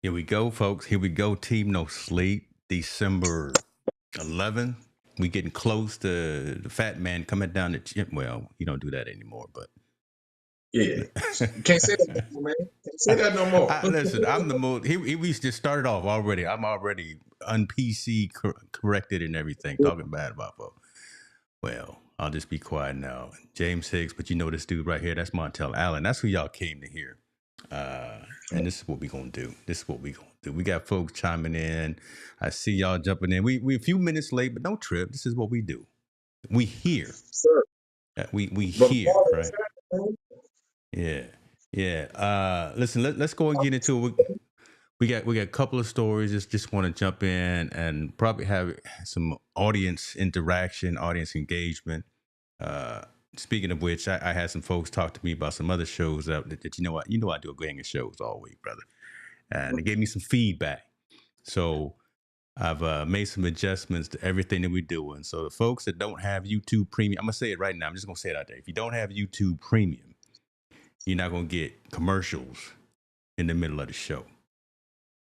Here we go, folks. Here we go. Team No Sleep, December 11th. We getting close to the fat man coming down the chip. Well, he don't do that anymore, but Yeah. You can't say that no more, man. Can't say that no more. listen, I'm the most. We just started off already. I'm already un-PC corrected and everything, talking bad about folks. Well, I'll just be quiet now. James Hicks, but you know this dude right here, that's Montel Allen. That's who y'all came to hear. And this is what we gonna do. This is what we gonna do. We got folks chiming in. I see y'all jumping in. We a few minutes late, but don't trip. This is what we do. We hear. Sir. We But hear, right? Yeah. Yeah. Listen, let's go and get into it. We got a couple of stories. Just want to jump in and probably have some audience interaction, audience engagement. Speaking of which, I had some folks talk to me about some other shows that you know what, I do a gang of shows all week, brother, and they gave me some feedback. So I've made some adjustments to everything that we're doing. So the folks that don't have YouTube Premium, I'm gonna say it right now. I'm just gonna say it out there. If you don't have YouTube Premium, you're not gonna get commercials in the middle of the show.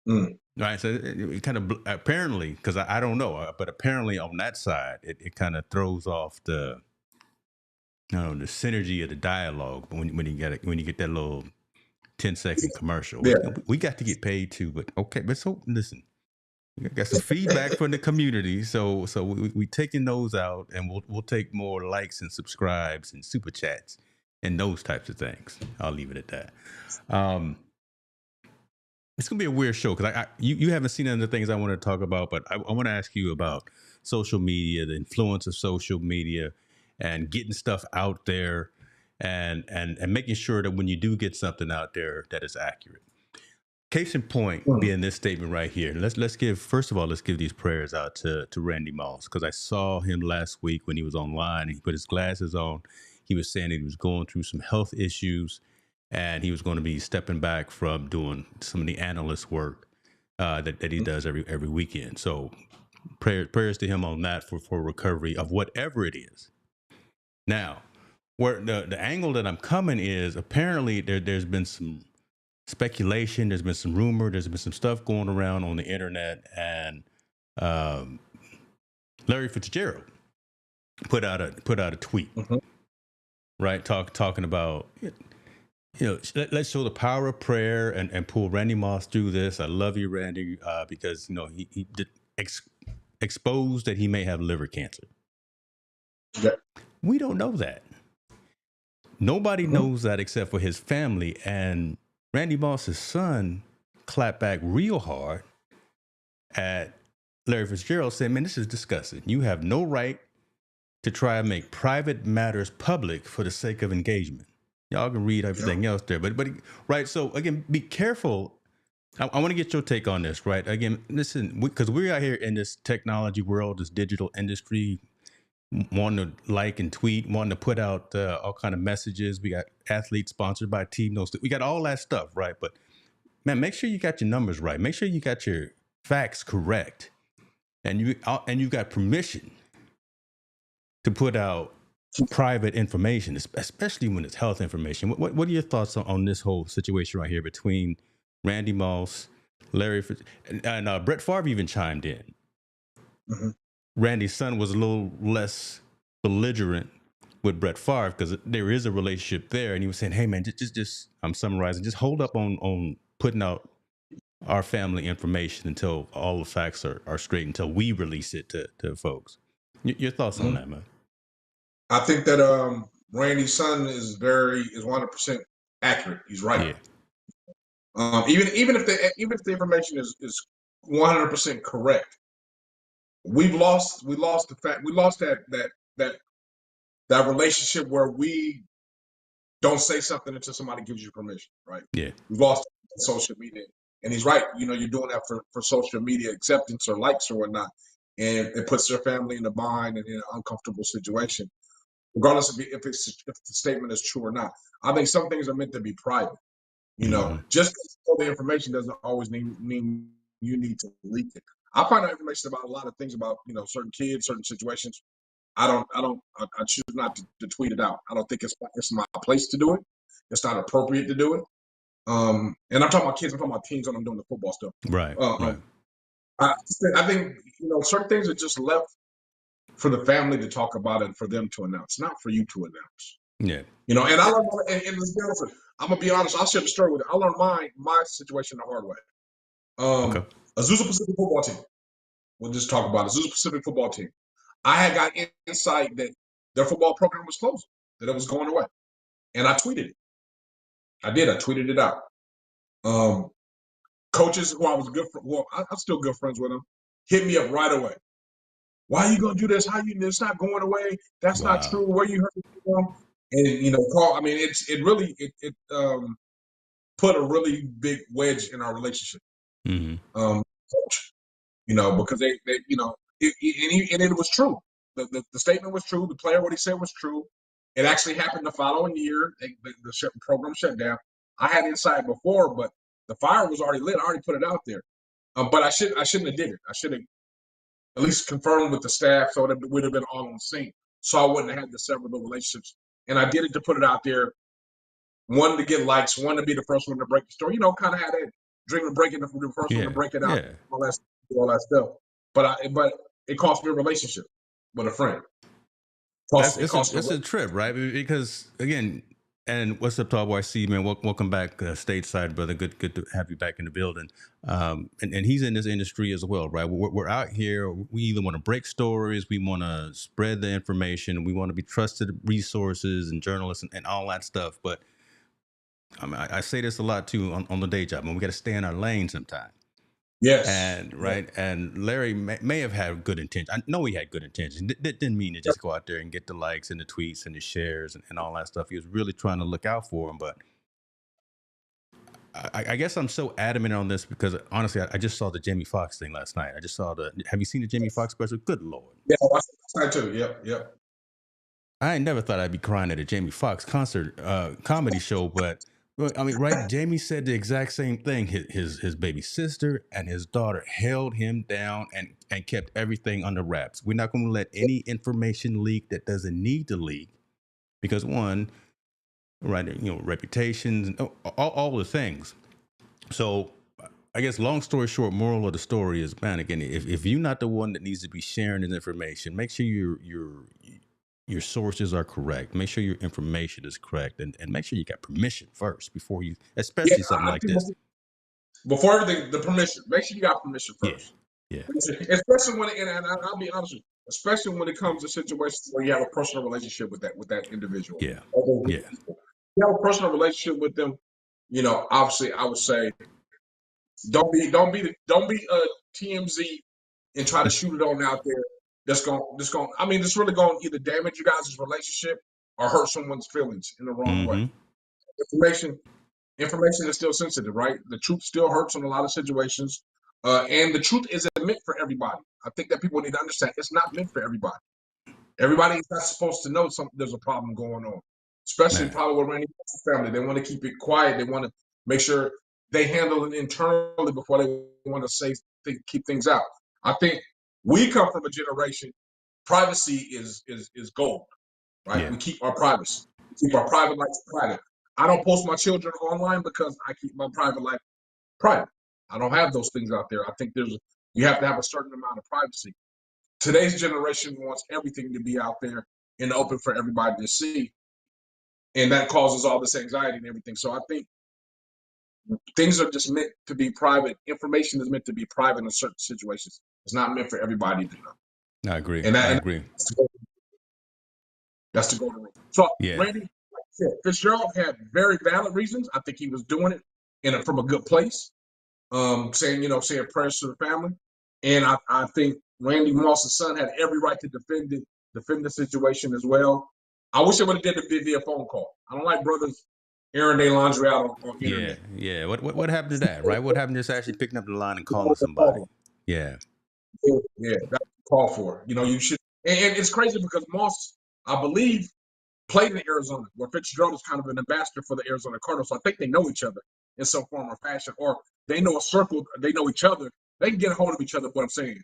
Right, so it kind of apparently, because I don't know, but apparently on that side, it kind of throws off the the synergy of the dialogue when you get that little 10-second commercial. Yeah. We got to get paid too, but okay. But so listen, we got some feedback from the community, so we taking those out, and we'll take more likes and subscribes and super chats and those types of things. I'll leave it at that. It's gonna be a weird show because you haven't seen any of the things I want to talk about, but I want to ask you about social media, the influence of social media, and getting stuff out there, and making sure that when you do get something out there, that it's accurate. Case in point being this statement right here. Let's give these prayers out to Randy Moss, because I saw him last week when he was online. He put his glasses on. He was saying he was going through some health issues, and he was going to be stepping back from doing some of the analyst work that he does every weekend. So prayers to him on that for recovery of whatever it is. Now, where the angle that I'm coming is, apparently there's been some speculation, there's been some rumor, there's been some stuff going around on the internet, and Larry Fitzgerald put out a tweet, right, talking about, let's show the power of prayer and pull Randy Moss through this. I love you, Randy, because he did exposed that he may have liver cancer. Yeah. We don't know that. Nobody knows that except for his family. And Randy Moss's son clapped back real hard at Larry Fitzgerald, saying, "Man, this is disgusting. You have no right to try and make private matters public for the sake of engagement." Y'all can read everything else there, but right. So again, be careful. I want to get your take on this, right? Again, listen, because we're out here in this technology world, this digital industry, wanting to like and tweet, wanting to put out all kind of messages. We got athletes sponsored by Team No Sleep. We got all that stuff, right? But man, make sure you got your numbers right. Make sure you got your facts correct, and you got permission to put out private information, especially when it's health information. What are your thoughts on this whole situation right here between Randy Moss, Larry, and Brett Favre even chimed in? Randy's son was a little less belligerent with Brett Favre because there is a relationship there, and he was saying, "Hey man, just I'm summarizing, just hold up on putting out our family information until all the facts are straight, until we release it to folks." Your thoughts on that, man? I think that Randy's son is 100% accurate. He's right. Yeah. Even if the information is 100% correct, we lost that relationship where we don't say something until somebody gives you permission, right? Yeah. We've lost social media, and he's right. You're doing that for social media acceptance or likes or whatnot, and it puts their family in a bind and in an uncomfortable situation, regardless of if the statement is true or not. I think some things are meant to be private. Just the information doesn't always mean you need to leak it. I find out information about a lot of things about certain kids, certain situations. I choose not to tweet it out. I don't think it's my place to do it. It's not appropriate to do it. And I'm talking about kids. I'm talking about teens when I'm doing the football stuff. Right. Right. I think certain things are just left for the family to talk about and for them to announce, not for you to announce. Yeah. And I learned, and let's be honest with you, I'm gonna be honest. I'll share the story with you. I learned my situation the hard way. Okay. Azusa Pacific football team. We'll just talk about it. Azusa Pacific football team. I had got insight that their football program was closing, that it was going away, and I tweeted it. I did. I tweeted it out. Coaches who I was I'm still good friends with them, hit me up right away. Why are you gonna do this? It's not going away. That's not true. Where you heard it from? And it really put a really big wedge in our relationship. Mm-hmm. Because they and it was true. The statement was true. The player, what he said was true. It actually happened the following year. The program shut down. I had insight before, but the fire was already lit. I already put it out there. But I shouldn't have did it. I should have at least confirmed with the staff so that it would have been all on the scene. So I wouldn't have had the several relationships. And I did it to put it out there. One, to get likes. One, to be the first one to break the story. Kind of had that dream of breaking the first one to break it out. Yeah. All that stuff. But it cost me a relationship with a friend. It's a trip, right? Because again, and what's up, Tall Boy C, man? Welcome back stateside, brother. Good to have you back in the building. And he's in this industry as well, right? We're out here. We either want to break stories, we want to spread the information, we want to be trusted resources and journalists and all that stuff. But I say this a lot too on the day job, and we got to stay in our lane sometimes. Yes. And Larry may have had good intentions. I know he had good intentions. That didn't mean to just go out there and get the likes and the tweets and the shares and all that stuff. He was really trying to look out for him. But I guess I'm so adamant on this because honestly, I just saw the Jamie Foxx thing last night. Have you seen the Jamie Foxx special? Good Lord. Yeah, I too. Yep. I never thought I'd be crying at a Jamie Foxx concert, comedy show, but I mean, right? Jamie said the exact same thing. His baby sister and his daughter held him down and kept everything under wraps. We're not going to let any information leak that doesn't need to leak because one, right? Reputations and all the things. So I guess long story short, moral of the story is, man, again, if you're not the one that needs to be sharing this information, make sure your sources are correct. Make sure your information is correct, and make sure you got permission first before you, especially something like this. Before everything, the permission. Make sure you got permission first. Yeah. Especially and I'll be honest with you, especially when it comes to situations where you have a personal relationship with that individual. Yeah. You have a personal relationship with them. Obviously, I would say, don't be a TMZ and try to shoot it on out there. That's really going to either damage you guys' relationship or hurt someone's feelings in the wrong way. Information is still sensitive, right? The truth still hurts in a lot of situations. And the truth isn't meant for everybody. I think that people need to understand it's not meant for everybody. Everybody is not supposed to know there's a problem going on, especially probably with Randy Moss's family. They want to keep it quiet. They want to make sure they handle it internally before they want to keep things out. I think we come from a generation, privacy is gold, right? Yeah. We keep our privacy. We keep our private life private. I don't post my children online because I keep my private life private. I don't have those things out there. I think you have to have a certain amount of privacy. Today's generation wants everything to be out there in the open for everybody to see. And that causes all this anxiety and everything. So I think things are just meant to be private. Information is meant to be private in certain situations. It's not meant for everybody to know. I agree. I agree. That's the golden rule. So, yeah. Randy, like I said, Fitzgerald had very valid reasons. I think he was doing it from a good place, saying prayers to the family. And I think Randy Moss's son had every right to defend the situation as well. I wish I would have did it via phone call. I don't like brothers airing their laundry out on internet. Yeah. What happened to that, right? What happened to just actually picking up the line and calling somebody? Yeah, that's call for. You should. And it's crazy because Moss, I believe, played in Arizona, where Fitzgerald is kind of an ambassador for the Arizona Cardinals. So I think they know each other in some form or fashion, or they know a circle. They know each other. They can get a hold of each other. What I'm saying,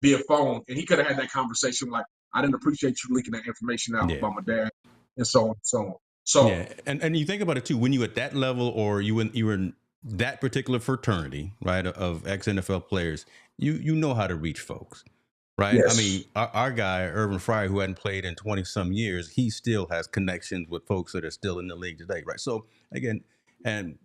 via phone, and he could have had that conversation like, "I didn't appreciate you leaking that information out about my dad," and so on and so on. So Yeah, and you think about it too. When you at that level, or you were in that particular fraternity, right, of ex NFL players, you know how to reach folks, right? I yes. mean, our guy Irvin Fryer, who hadn't played in 20 some years, he still has connections with folks that are still in the league today, right? So again, and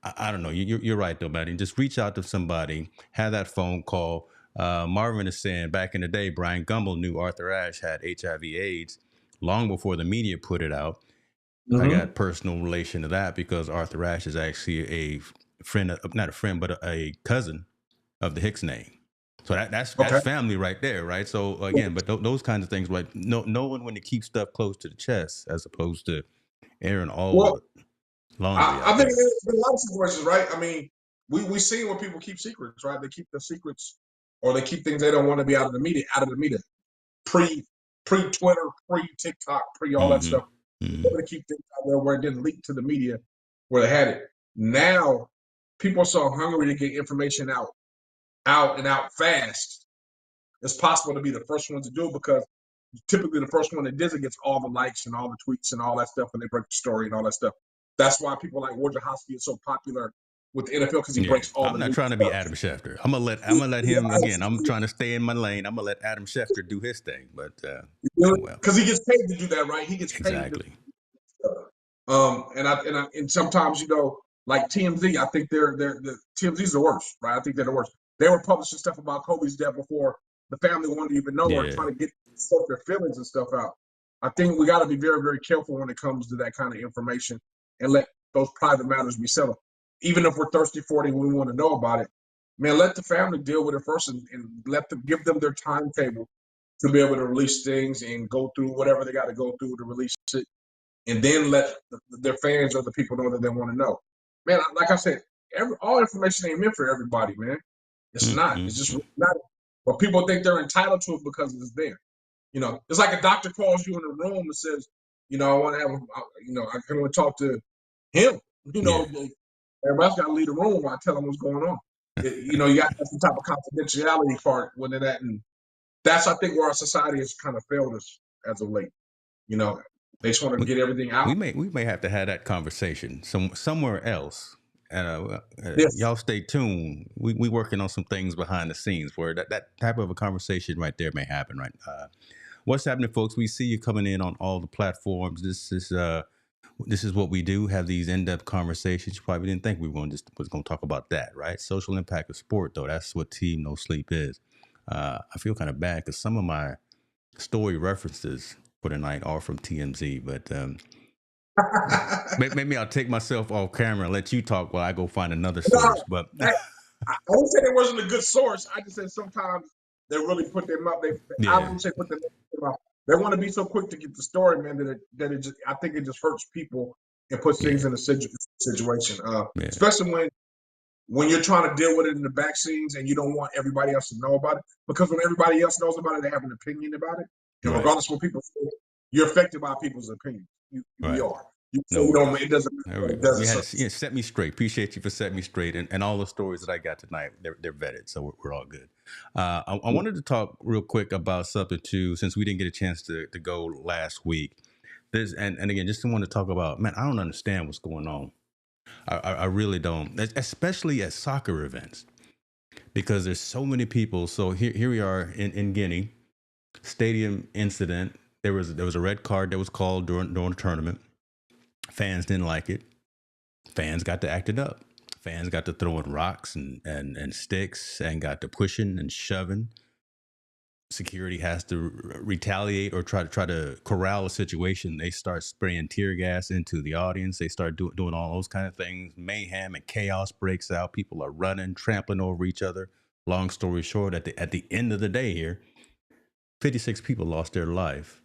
I don't know, you're right though, man. Just reach out to somebody, have that phone call. Marvin is saying back in the day, Brian Gumbel knew Arthur Ashe had HIV/AIDS long before the media put it out. I got Hmm. personal relation to that because Arthur Ashe is actually a friend, not a friend, but a cousin of the Hicks name. So that's Okay. family right there, right? So again, but those kinds of things, right? Knowing when to keep stuff close to the chest as opposed to airing all Well, the laundry I out think there. there's been a lot of situations, right? I mean, we see where people keep secrets, right? They keep the secrets, or they keep things they don't want to be out of the media, Pre Twitter, pre TikTok, pre all that Mm-hmm. stuff. They Mm-hmm. wanted to keep things out there where it didn't leak to the media, where they had it. Now, people are so hungry to get information out and out fast. It's possible to be the first one to do it because typically the first one that does it gets all the likes and all the tweets and all that stuff when they break the story and all that stuff. That's why people like Wojciechowski is so popular with the NFL because he Yeah, breaks all I'm the not new trying to be stuff. Adam Schefter. I'm gonna let him again. I'm trying to stay in my lane. I'm gonna let Adam Schefter do his thing. But oh well, Because he gets paid to do that, right? He gets paid to exactly. and sometimes like TMZ, I think they're the TMZ's the worst, right? I think they're the worst. They were publishing stuff about Kobe's death before the family wanted to even know, or Yeah, trying to get stuff their feelings and stuff out. I think we got to be very, very careful when it comes to that kind of information and let those private matters be settled. Even if we're thirsty for it and we want to know about it, man, let the family deal with it first and let them give them their timetable to be able to release things and go through whatever they got to go through to release it and then let their fans or the people know that they want to know. Man, like I said, all information ain't meant for everybody, man. It's not. It's just mm-hmm. really not. But people think they're entitled to it because it's there. It's like a doctor calls you in a room and says, I want to have, I can only talk to him. Yeah. Everybody else got to leave the room while I tell them what's going on. You got to have some type of confidentiality part within that, and that's I think where our society has kind of failed us as of late. You know, they just want to we, get everything out. we may have to have that conversation somewhere else. And Yes. y'all stay tuned. We working on some things behind the scenes where that type of a conversation right there may happen. Right. What's happening, folks? We see you coming in on all the platforms. This is what we do. Have these in-depth conversations. You probably didn't think we were going to talk about that, right? Social impact of sport, though. That's what Team No Sleep is. I feel kind of bad because some of my story references for the night are from TMZ, but maybe I'll take myself off camera and let you talk while I go find another No, source. But I won't say it wasn't a good source. I just said sometimes they really put them up. I yeah, wouldn't say put them up. They want to be so quick to get the story, man, that it just I think it just hurts people and puts things yeah, in a situation. yeah, Especially when you're trying to deal with it in the back scenes and you don't want everybody else to know about it. Because when everybody else knows about it, they have an opinion about it. And right, regardless of what people say, you're affected by people's opinions. We right. are. You say No you don't. worries. It doesn't There matter. we It go. You doesn't. had So, to set me straight. Appreciate you for setting me straight, and all the stories that I got tonight, they're vetted, so we're all good. I wanted to talk real quick about something too, since we didn't get a chance to go last week. This and again, just want to talk about, man, I don't understand what's going on. I really don't, especially at soccer events, because there's so many people. So here we are in Guinea stadium incident. There was a red card that was called during the tournament. Fans didn't like it. Fans got to act it up. Fans got to throwing rocks and sticks and got to pushing and shoving. Security has to retaliate or try to corral a situation. They start spraying tear gas into the audience. They start doing all those kind of things. Mayhem and chaos breaks out. People are running, trampling over each other. Long story short, at the end of the day here, 56 people lost their life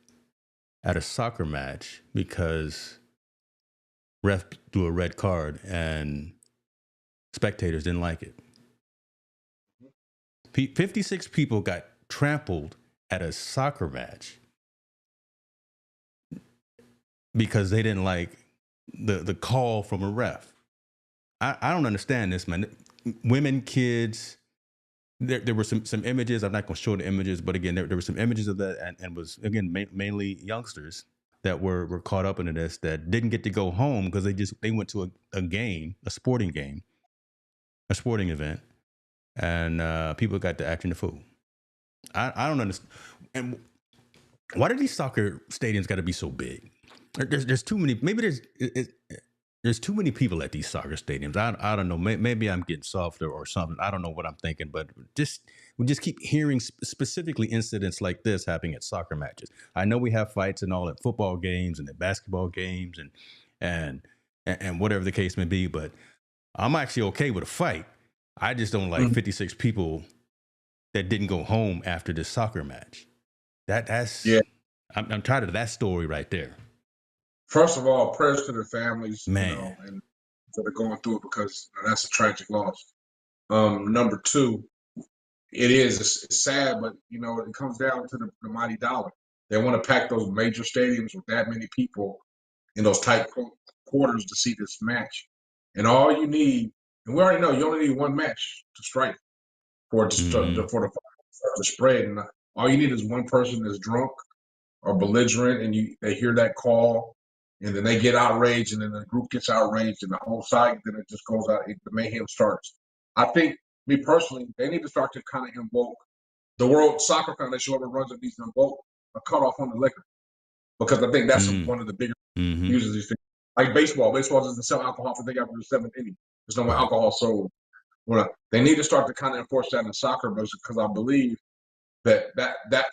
at a soccer match because ref threw a red card and spectators didn't like it. 56 people got trampled at a soccer match because they didn't like the call from a ref. I don't understand this, man. Women, kids. There were some images. I'm not going to show the images, but again, there were some images of that, and was again mainly youngsters that were caught up into this that didn't get to go home because they went to a game, a sporting event, and people got to acting the fool. I don't understand. And why do these soccer stadiums got to be so big? There's too many. Maybe there's too many people at these soccer stadiums. I don't know. Maybe I'm getting softer or something. I don't know what I'm thinking, but we just keep hearing specifically incidents like this happening at soccer matches. I know we have fights and all at football games and at basketball games and whatever the case may be, but I'm actually okay with a fight. I just don't like 56 people that didn't go home after this soccer match. That's Yeah. I'm tired of that story right there. First of all, prayers to the families, Man. and that are going through it, because that's a tragic loss. Number two, it's sad, but it comes down to the mighty dollar. They want to pack those major stadiums with that many people in those tight quarters to see this match. And all you need, and we already know, you only need one match to strike for it to for the spread. And all you need is one person that's drunk or belligerent, and they hear that call, and then they get outraged, and then the group gets outraged, and the whole side, then it just goes out. The mayhem starts. I think, me personally, they need to start to kind of invoke the World Soccer Foundation, whoever runs it, needs to invoke a cutoff on the liquor, because I think that's one of the bigger uses of these things. Like baseball doesn't sell alcohol for after the seventh inning. There's no more alcohol sold. Well, they need to start to kind of enforce that in soccer, because I believe that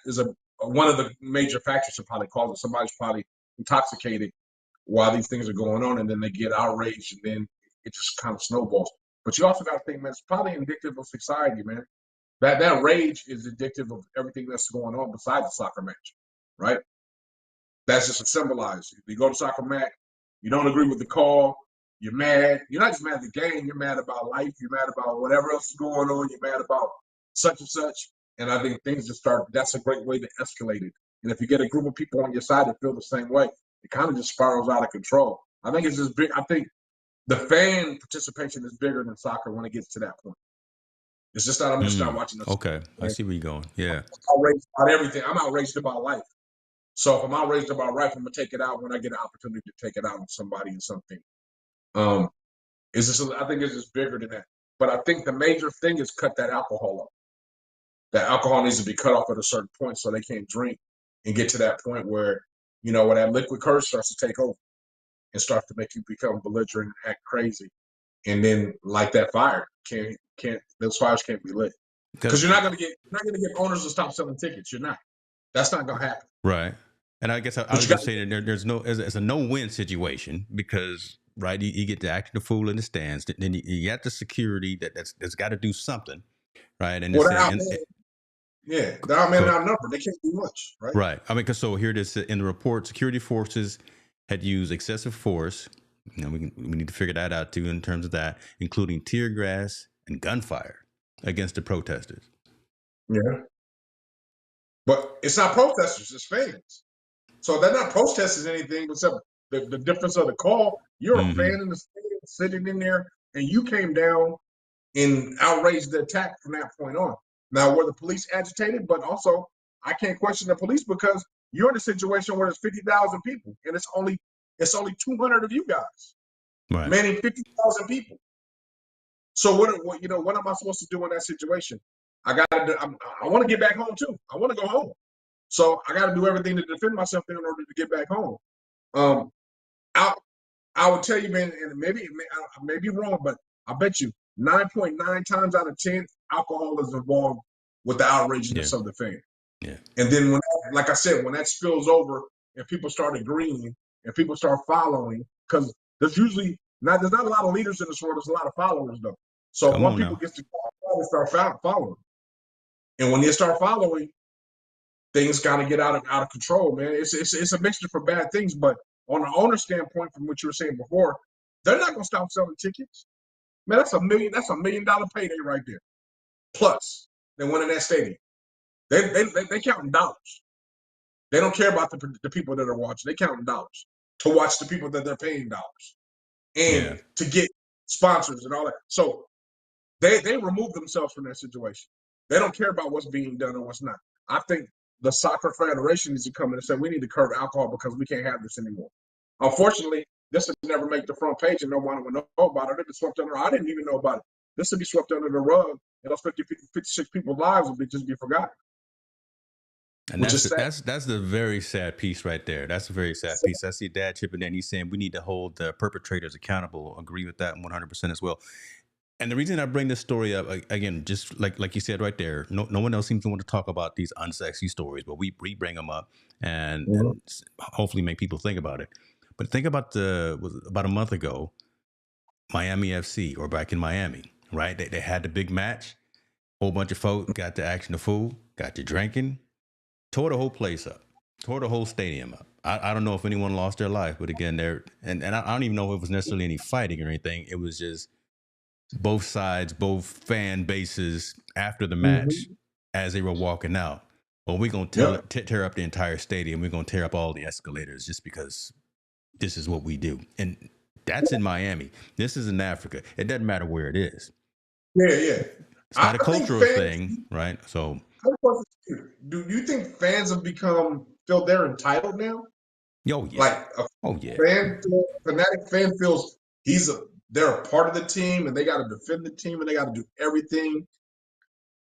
is one of the major factors that probably causes it. Somebody's probably intoxicated while these things are going on, and then they get outraged, and then it just kind of snowballs. But you also got to think, man, it's probably indicative of society, man. That rage is indicative of everything that's going on besides the soccer match, right? That's just a symbolize. You go to soccer match, you don't agree with the call, you're mad. You're not just mad at the game, you're mad about life, you're mad about whatever else is going on, you're mad about such and such. And I think things just start, that's a great way to escalate it. And if you get a group of people on your side that feel the same way, it kind of just spirals out of control. I think it's just big. I think the fan participation is bigger than soccer when it gets to that point. It's just not, I'm just not watching this. Okay, I see where you're going. Yeah. I'm outraged about everything. I'm outraged about life. So if I'm outraged about life, I'm going to take it out when I get an opportunity to take it out on somebody and something. It's just, I think it's just bigger than that. But I think the major thing is cut that alcohol up. That alcohol needs to be cut off at a certain point so they can't drink and get to that point where, where that liquid courage starts to take over and start to make you become belligerent and act crazy. And then light that fire. Those fires can't be lit. Because you're not gonna get owners to stop selling tickets. You're not. That's not gonna happen. Right. And I guess I was gonna say that there's no, it's a no-win situation, because right, you get to act the fool in the stands, then you got the security that's got to do something, right? And the outmen outnumbered. They can't do much, right? Right. I mean, because so here it is in the report: security forces had used excessive force. We need to figure that out too in terms of that, including tear gas and gunfire against the protesters. Yeah. But it's not protesters; it's fans. So they're not protesting anything except the difference of the call. You're a fan in the stadium sitting in there, and you came down and outraged the attack from that point on. Now, were the police agitated? But also, I can't question the police, because you're in a situation where there's 50,000 people, and it's only 200 of you guys, right, manning 50,000 people. So what am I supposed to do in that situation? I want to get back home too. I want to go home. So I got to do everything to defend myself in order to get back home. I would tell you, man, and maybe I may be wrong, but I bet you 9.9 times out of 10, alcohol is involved with the outrageousness of the fan. Yeah. And then like I said, when that spills over and people start agreeing and people start following, because there's not a lot of leaders in this world. There's a lot of followers though. So when people get to they start following, and when they start following, things got to get out of control, man. It's a mixture for bad things, but on the owner standpoint, from what you were saying before, they're not going to stop selling tickets. Man, that's $1 million payday right there. Plus, they went in that stadium. They counting dollars. They don't care about the people that are watching. They counting dollars to watch the people that they're paying dollars, and to get sponsors and all that. So they remove themselves from that situation. They don't care about what's being done or what's not. I think the soccer federation needs to come in and say we need to curb alcohol because we can't have this anymore. Unfortunately, this has never made the front page and no one would know about it. It'd be swept under. I didn't even know about it. This would be swept under the rug, and those 56 people's lives would just be forgotten. And that's the very sad piece right there. That's a very sad piece. I see Dad chipping in. He's saying we need to hold the perpetrators accountable. Agree with that 100% as well. And the reason I bring this story up again, just like you said right there, no one else seems to want to talk about these unsexy stories, but we bring them up and hopefully make people think about it. But think about about a month ago, Miami FC, or back in Miami, right? They had the big match. Whole bunch of folks got to action the fool, got to drinking, tore the whole place up, tore the whole stadium up. I don't know if anyone lost their life, but again, and I don't even know if it was necessarily any fighting or anything. It was just both sides, both fan bases after the match as they were walking out. Well, we're going to tear up the entire stadium. We're going to tear up all the escalators just because this is what we do. And that's in Miami. This is in Africa. It doesn't matter where it is. Yeah. It's not a cultural thing, right? So, do you think fans have feel they're entitled now? Oh yeah. Like fanatic fan feels they're a part of the team and they got to defend the team and they got to do everything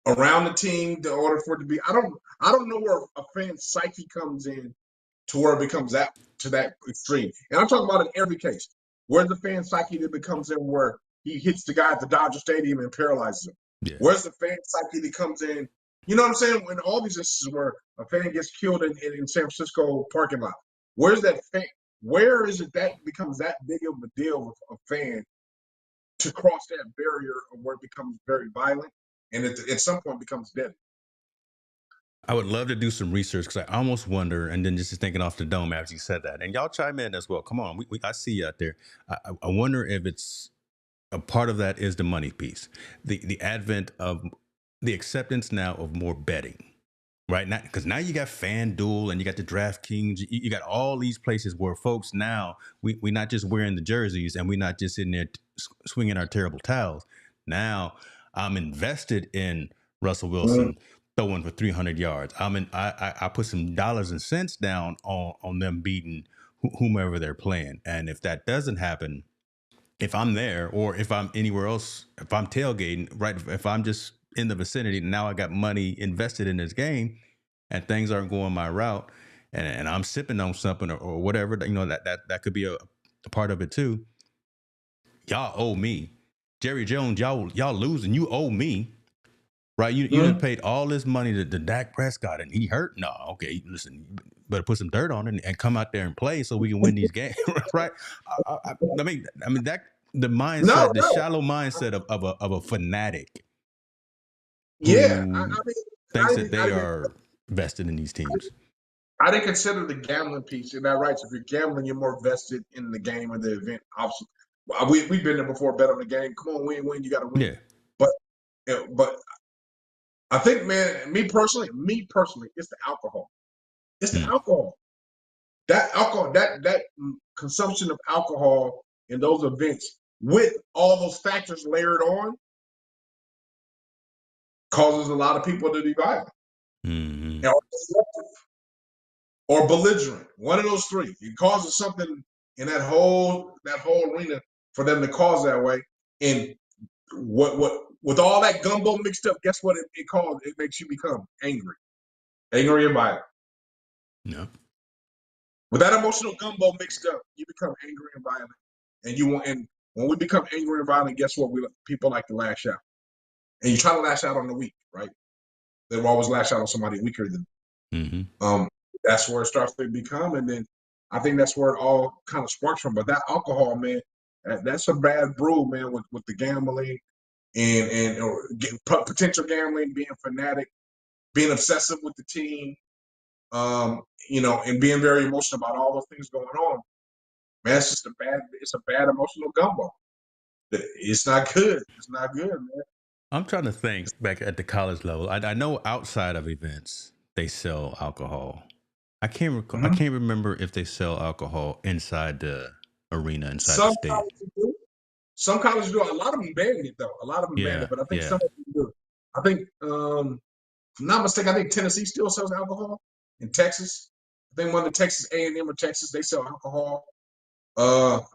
around the team in order for it to be. I don't know where a fan's psyche comes in to where it becomes that extreme. And I'm talking about in every case. Where's the fan psyche that becomes in where he hits the guy at the Dodger Stadium and paralyzes him? Yeah. Where's the fan psyche that comes in? You know what I'm saying? In all these instances where a fan gets killed in San Francisco parking lot, where's that fan? Where is it that becomes that big of a deal with a fan to cross that barrier of where it becomes very violent and at some point becomes deadly? I would love to do some research because I almost wonder, and then just thinking off the dome after you said that, and y'all chime in as well. Come on, I see you out there. I wonder if it's a part of that is the money piece, the advent of the acceptance now of more betting, right? Now, because now you got FanDuel and you got the DraftKings, you got all these places where folks now we're not just wearing the jerseys and we're not just sitting there swinging our terrible towels. Now I'm invested in Russell Wilson throwing for 300 yards. I put some dollars and cents down on them beating whomever they're playing, and if that doesn't happen, if I'm there or if I'm anywhere else, if I'm tailgating, right, if I'm just in the vicinity, now I got money invested in this game and things aren't going my route and I'm sipping on something or whatever, that could be a part of it too. Y'all owe me. Jerry Jones, y'all losing, you owe me. Right? You done paid all this money to Dak Prescott and he hurt? No, okay, listen, you better put some dirt on it and come out there and play so we can win these games, right? I mean that the mindset, the shallow mindset of a fanatic. Yeah, thinks that they are vested in these teams. I didn't consider the gambling piece, and that right. So if you're gambling, you're more vested in the game or the event. Obviously, we've been there before. Bet on the game. Come on, win. You got to win. Yeah. But I think, man, me personally, it's the alcohol. It's the alcohol. That alcohol, that consumption of alcohol in those events with all those factors layered on causes a lot of people to be violent. Or belligerent. One of those three. It causes something in that whole arena for them to cause that way. And what with all that gumbo mixed up, guess what it causes? It makes you become angry and violent. No. With that emotional gumbo mixed up, you become angry and violent. And when we become angry and violent, guess what? People like to lash out. And you try to lash out on the weak, right? They will always lash out on somebody weaker than them. That's where it starts to become, and then I think that's where it all kind of sparks from. But that alcohol, man, that's a bad brew, man, with the gambling and potential gambling, being fanatic, being obsessive with the team, and being very emotional about all those things going on. Man, it's a bad emotional gumbo. It's not good. It's not good, man. I'm trying to think back at the college level. I know outside of events they sell alcohol. I can't recall. I can't remember if they sell alcohol inside the arena, inside the stadium. Some colleges do. A lot of them ban it though. A lot of them ban it, but I think some of them do. I think not mistaken, I think Tennessee still sells alcohol. In Texas, I think one of the Texas A&M or Texas, they sell alcohol.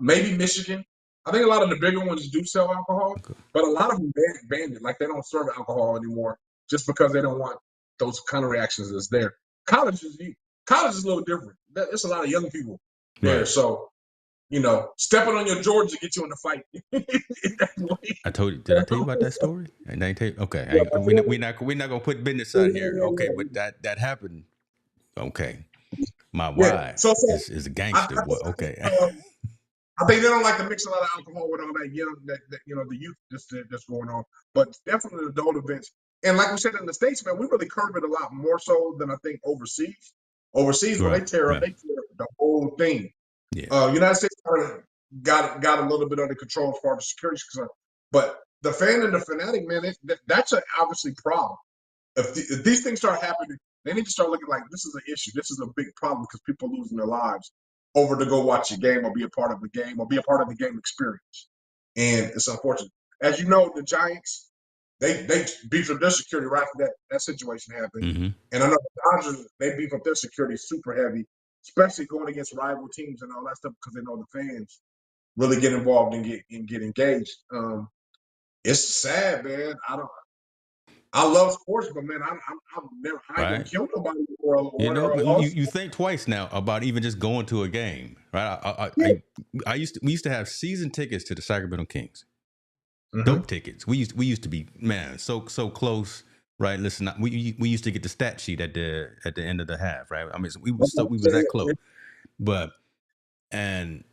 Maybe Michigan. I think a lot of the bigger ones do sell alcohol, but a lot of them banned it. Like they don't serve alcohol anymore just because they don't want those kind of reactions that's there. College is a little different. There's a lot of young people there, Right. so stepping on your George to get you in the fight. I told you. Did I tell you about that story? And I tell you, okay. We're not gonna put business out here. Okay, but that happened. Okay, my Yeah. wife So is a gangster. Boy. Okay. I think they don't like to mix a lot of alcohol with all that young, the youth that's going on. But definitely the adult events. And like we said in the States, man, we really curb it a lot more so than I think overseas. Overseas, when they tear up, they tear up the whole thing. Yeah. United States got a little bit under control as far as security is concerned. But the fan and the fanatic, man, that's an obviously problem. If these things start happening, they need to start looking like this is an issue. This is a big problem because people are losing their lives over to go watch a game or be a part of the game or be a part of the game experience. And it's unfortunate. As you know, the Giants, they beefed up their security right after that situation happened. Mm-hmm. And I know the Dodgers, they beef up their security super heavy, especially going against rival teams and all that stuff because they know the fans really get involved and get engaged. It's sad, man. I love sports, but man, I ain't gonna kill nobody or a loss. You think twice now about even just going to a game, right? We used to have season tickets to the Sacramento Kings, dope tickets. We used to be, man, so close, right? Listen, we used to get the stat sheet at the end of the half, right? I mean, we was that close, but and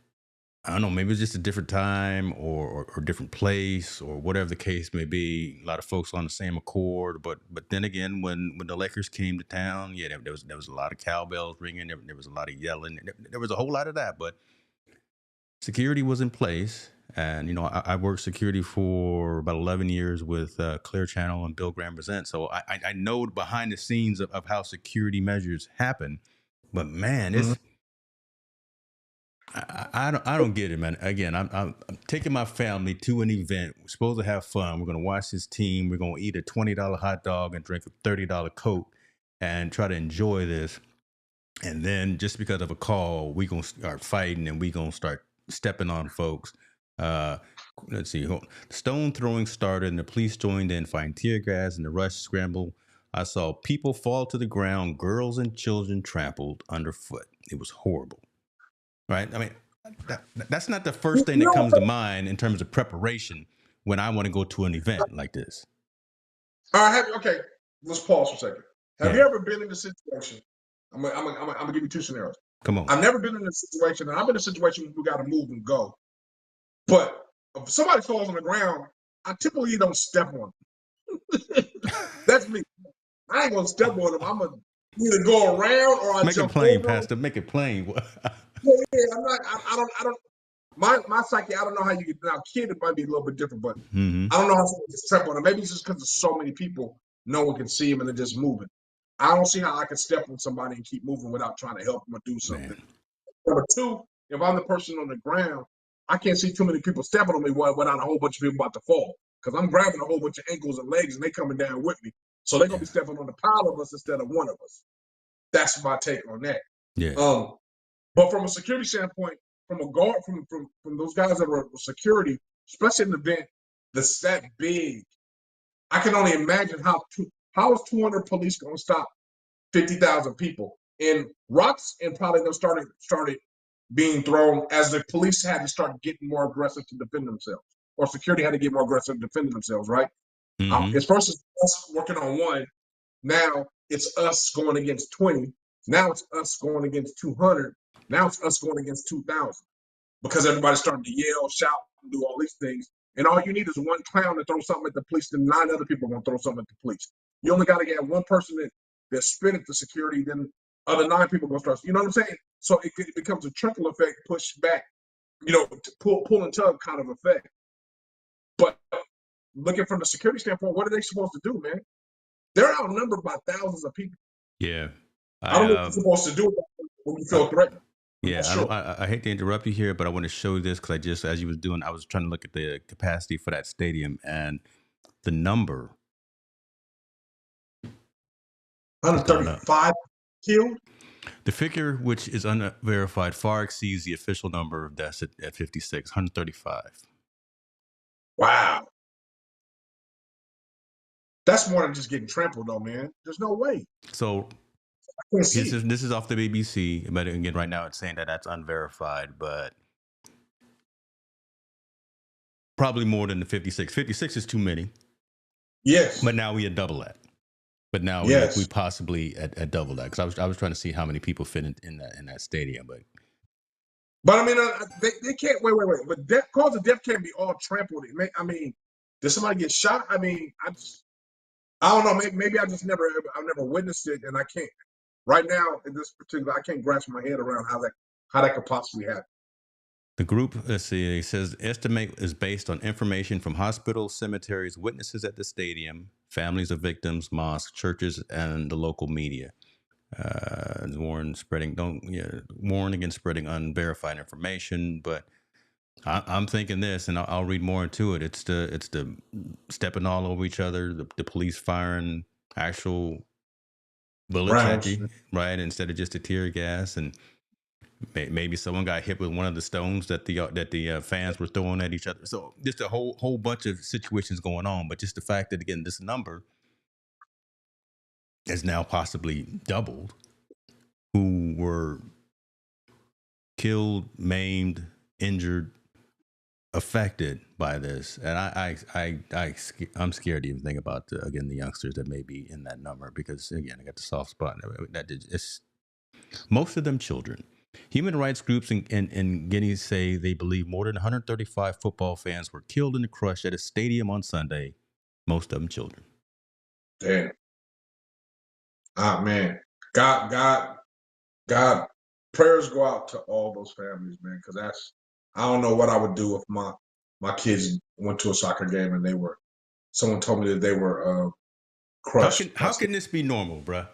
I don't know, maybe it's just a different time or different place or whatever the case may be. A lot of folks on the same accord, but then again, when the Lakers came to town, yeah, there was a lot of cowbells ringing. There was a lot of yelling. There was a whole lot of that, but security was in place. And I worked security for about 11 years with Clear Channel and Bill Graham Presents, so I know behind the scenes of how security measures happen. But man, it's I don't get it, man. Again, I'm taking my family to an event. We're supposed to have fun. We're gonna watch this team. We're gonna eat a $20 hot dog and drink a $30 Coke and try to enjoy this. And then just because of a call, we gonna start fighting and we gonna start stepping on folks. Let's see. Stone throwing started and the police joined in, fighting tear gas and the rush scramble. I saw people fall to the ground, girls and children trampled underfoot. It was horrible. Right? I mean, that's not the first thing that comes to mind in terms of preparation when I want to go to an event like this. All right. Okay. Let's pause for a second. Have you ever been in a situation? I'm gonna give you two scenarios. Come on. I've never been in a situation, and I've been in a situation where we got to move and go. But if somebody falls on the ground, I typically don't step on them. That's me. I ain't gonna step on them. I'm gonna either go around or I make jump it plain, over. Pastor. Make it plain. I'm not. I don't. My psyche. I don't know how you get now. Kid, it might be a little bit different, but I don't know how to step on them. Maybe it's just because there's so many people, no one can see them and they're just moving. I don't see how I can step on somebody and keep moving without trying to help them or do something. Man. Number two, if I'm the person on the ground, I can't see too many people stepping on me without a whole bunch of people about to fall. Because I'm grabbing a whole bunch of ankles and legs and they coming down with me. So they're gonna be stepping on the pile of us instead of one of us. That's my take on that. Yeah. But from a security standpoint, from a guard, from those guys that were security, especially in the event that's that big, I can only imagine how is 200 police going to stop 50,000 people? And rocks and probably those started being thrown as the police had to start getting more aggressive to defend themselves, or security had to get more aggressive to defend themselves, right? As first as us working on one, now it's us going against 20. Now it's us going against 200. Now it's us going against 2,000 because everybody's starting to yell, shout, and do all these things. And all you need is one clown to throw something at the police, then 9 other people are going to throw something at the police. You only got to get one person that spit at the security, then other 9 people are going to start. You know what I'm saying? So it becomes a trickle effect, push back, pull and tug kind of effect. But looking from the security standpoint, what are they supposed to do, man? They're outnumbered by thousands of people. Yeah. I don't know what you're supposed to do when you feel threatened. Yeah, I hate to interrupt you here, but I want to show you this because as you was doing, I was trying to look at the capacity for that stadium and the number It's gone up. 135 killed. The figure, which is unverified, far exceeds the official number of deaths at 56, 135. Wow. That's more than just getting trampled, though, man. There's no way. So I can't see. this is off the BBC, but again, right now it's saying that that's unverified, but probably more than the 56. 56 is too many. Yes. But now we at double that. But now Yes. we possibly at double that, because I was trying to see how many people fit in that stadium, but I mean, they can't. Wait. But cause of death can't be all trampled. I mean, did somebody get shot? I mean, I don't know. Maybe I've never witnessed it, and I can't. Right now, in this particular, I can't grasp my head around how that could possibly happen. the group, let's see, it says estimate is based on information from hospitals, cemeteries, witnesses at the stadium, families of victims, mosques, churches, and the local media. Warn against spreading unverified information, but I'm thinking this, and I'll read more into it. It's the stepping all over each other, the police firing actual bullets at you, right, instead of just the tear gas, and maybe someone got hit with one of the stones that the fans were throwing at each other. So just a whole bunch of situations going on, but just the fact that, again, this number is now possibly doubled, who were killed, maimed, injured, affected by this. And I'm scared to even think about the youngsters that may be in that number, because again, I got the soft spot. It's most of them children. Human rights groups in Guinea say they believe more than 135 football fans were killed in the crush at a stadium on Sunday, most of them children. Damn. Ah, man. God, prayers go out to all those families, man, because I don't know what I would do if my kids went to a soccer game and someone told me that they were crushed. How can this be normal, bruh?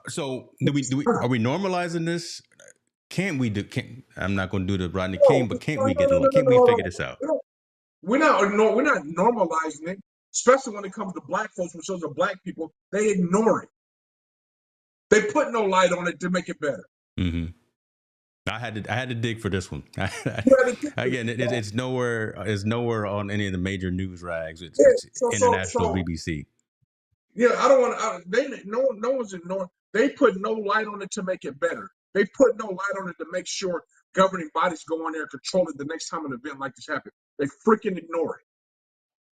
So are we normalizing this? I'm not going to do the Rodney King, but can't we figure this out? We're not normalizing it, especially when it comes to black folks, when it shows the black people, they ignore it. They put no light on it to make it better. Mm-hmm. I had to dig for this one. Again, it's nowhere on any of the major news rags. It's international BBC. Yeah, I don't want. No one's ignoring. They put no light on it to make it better. They put no light on it to make sure governing bodies go on there and control it the next time an event like this happens. They freaking ignore it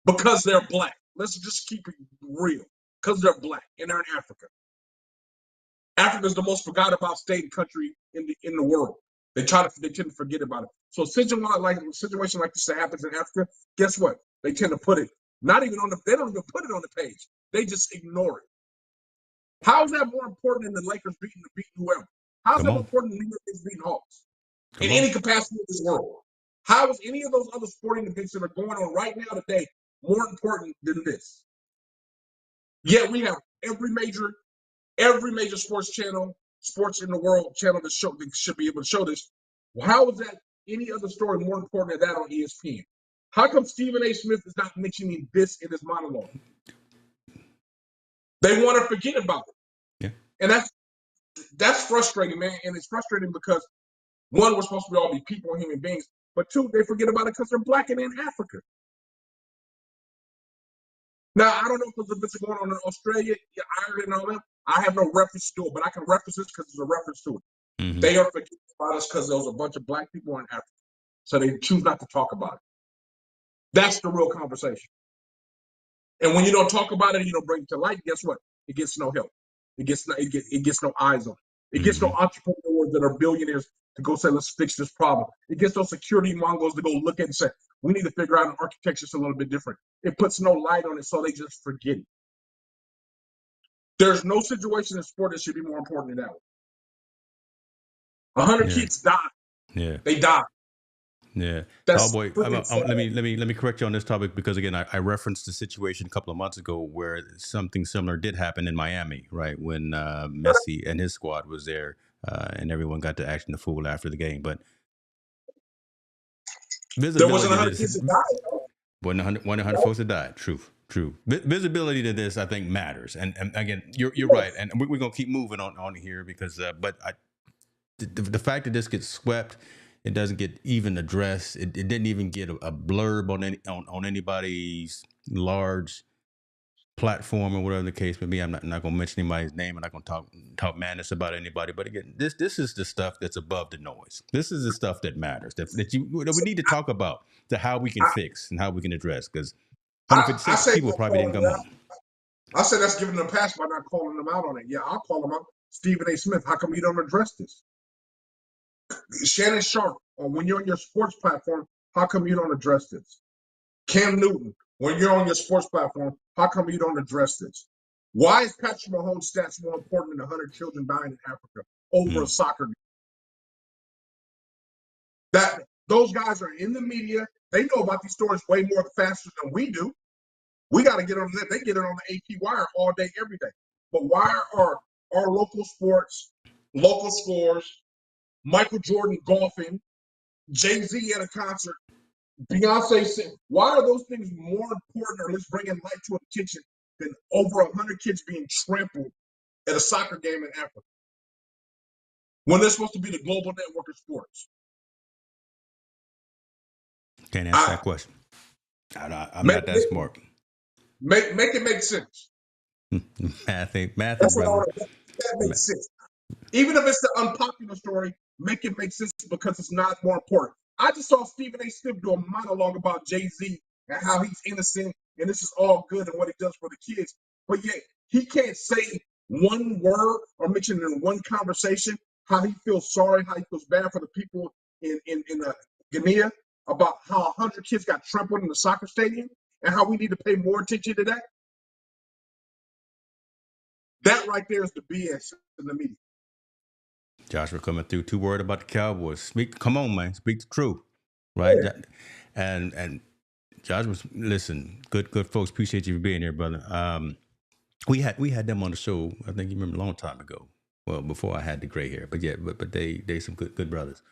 because they're black. Let's just keep it real. Because they're black and they're in Africa. Africa is the most forgot about state and country in the world. They tend to forget about it. So a situation like this that happens in Africa, guess what? They tend to put it not even on they don't even put it on the page. They just ignore it. How is that more important than the Lakers beating whoever? How is that more important than New York Knicks beating Hawks? In any capacity in this world. How is any of those other sporting events that are going on right now today more important than this? Yet we have every major sports channel, sports in the world channel that should be able to show this. Well, how is that any other story more important than that on ESPN? How come Stephen A. Smith is not mentioning this in his monologue? They want to forget about it. Yeah. And that's frustrating, man. And it's frustrating because, one, we're supposed to all be people and human beings, but two, they forget about it because they're black and in Africa. Now, I don't know if this is going on in Australia, Ireland, and all that. I have no reference to it, but I can reference this because there's a reference to it. Mm-hmm. They are forgetting about us because there's a bunch of black people in Africa. So they choose not to talk about it. That's the real conversation. And when you don't talk about it and you don't bring it to light, guess what? It gets no help. It gets no eyes on it. It gets no entrepreneurs that are billionaires to go say, let's fix this problem. It gets those security mongos to go look at it and say, we need to figure out an architecture that's a little bit different. It puts no light on it, so they just forget it. There's no situation in sport that should be more important than that one. 100 kids die. Yeah. They die. Yeah. Cowboy, let me correct you on this topic, because again, I referenced the situation a couple of months ago where something similar did happen in Miami, right? When Messi and his squad was there, and everyone got to act in the fool after the game. But there wasn't 100 kids that died, though. Wasn't 100 folks that died. Truth. Visibility to this, I think, matters. And again, you're right. And we're gonna keep moving on here because, the fact that this gets swept, it doesn't get even addressed. It didn't even get a blurb on anybody's large platform or whatever the case may be. I'm not going to mention anybody's name. I'm not going to talk madness about anybody. But again, this is the stuff that's above the noise. This is the stuff that matters that we need to talk about, to how we can fix and how we can address. Because I 156 say people probably didn't come home. I said that's giving them a pass by not calling them out on it. Yeah, I'll call them out. Stephen A. Smith, how come you don't address this? Shannon Sharp, or when you're on your sports platform, how come you don't address this? Cam Newton, when you're on your sports platform, how come you don't address this? Why is Patrick Mahomes' stats more important than 100 children dying in Africa over a soccer game? That those guys are in the media. They know about these stories way more faster than we do. We got to get on that. They get it on the AP wire all day, every day. But why are our local sports, local scores, Michael Jordan golfing, Jay-Z at a concert, Beyonce sing? Why are those things more important, or at least bringing light to attention, than over 100 kids being trampled at a soccer game in Africa, when they're supposed to be the global network of sports? Can't answer that question. I'm not that smart. Make it make sense. Math, That's brother. That makes sense. Even if it's the unpopular story, make it make sense because it's not more important. I just saw Stephen A. Smith do a monologue about Jay-Z and how he's innocent and this is all good and what he does for the kids. But yet he can't say one word or mention in one conversation how he feels sorry, how he feels bad for the people in Guinea, about how 100 kids got trampled in the soccer stadium and how we need to pay more attention to that. That right there is the BS in the media. Joshua coming through, too worried about the Cowboys. Come on, man. Speak the truth, right? Yeah. And Joshua, listen, good folks. Appreciate you for being here, brother. We had them on the show. I think you remember a long time ago. Well, before I had the gray hair, but yeah, but they some good brothers.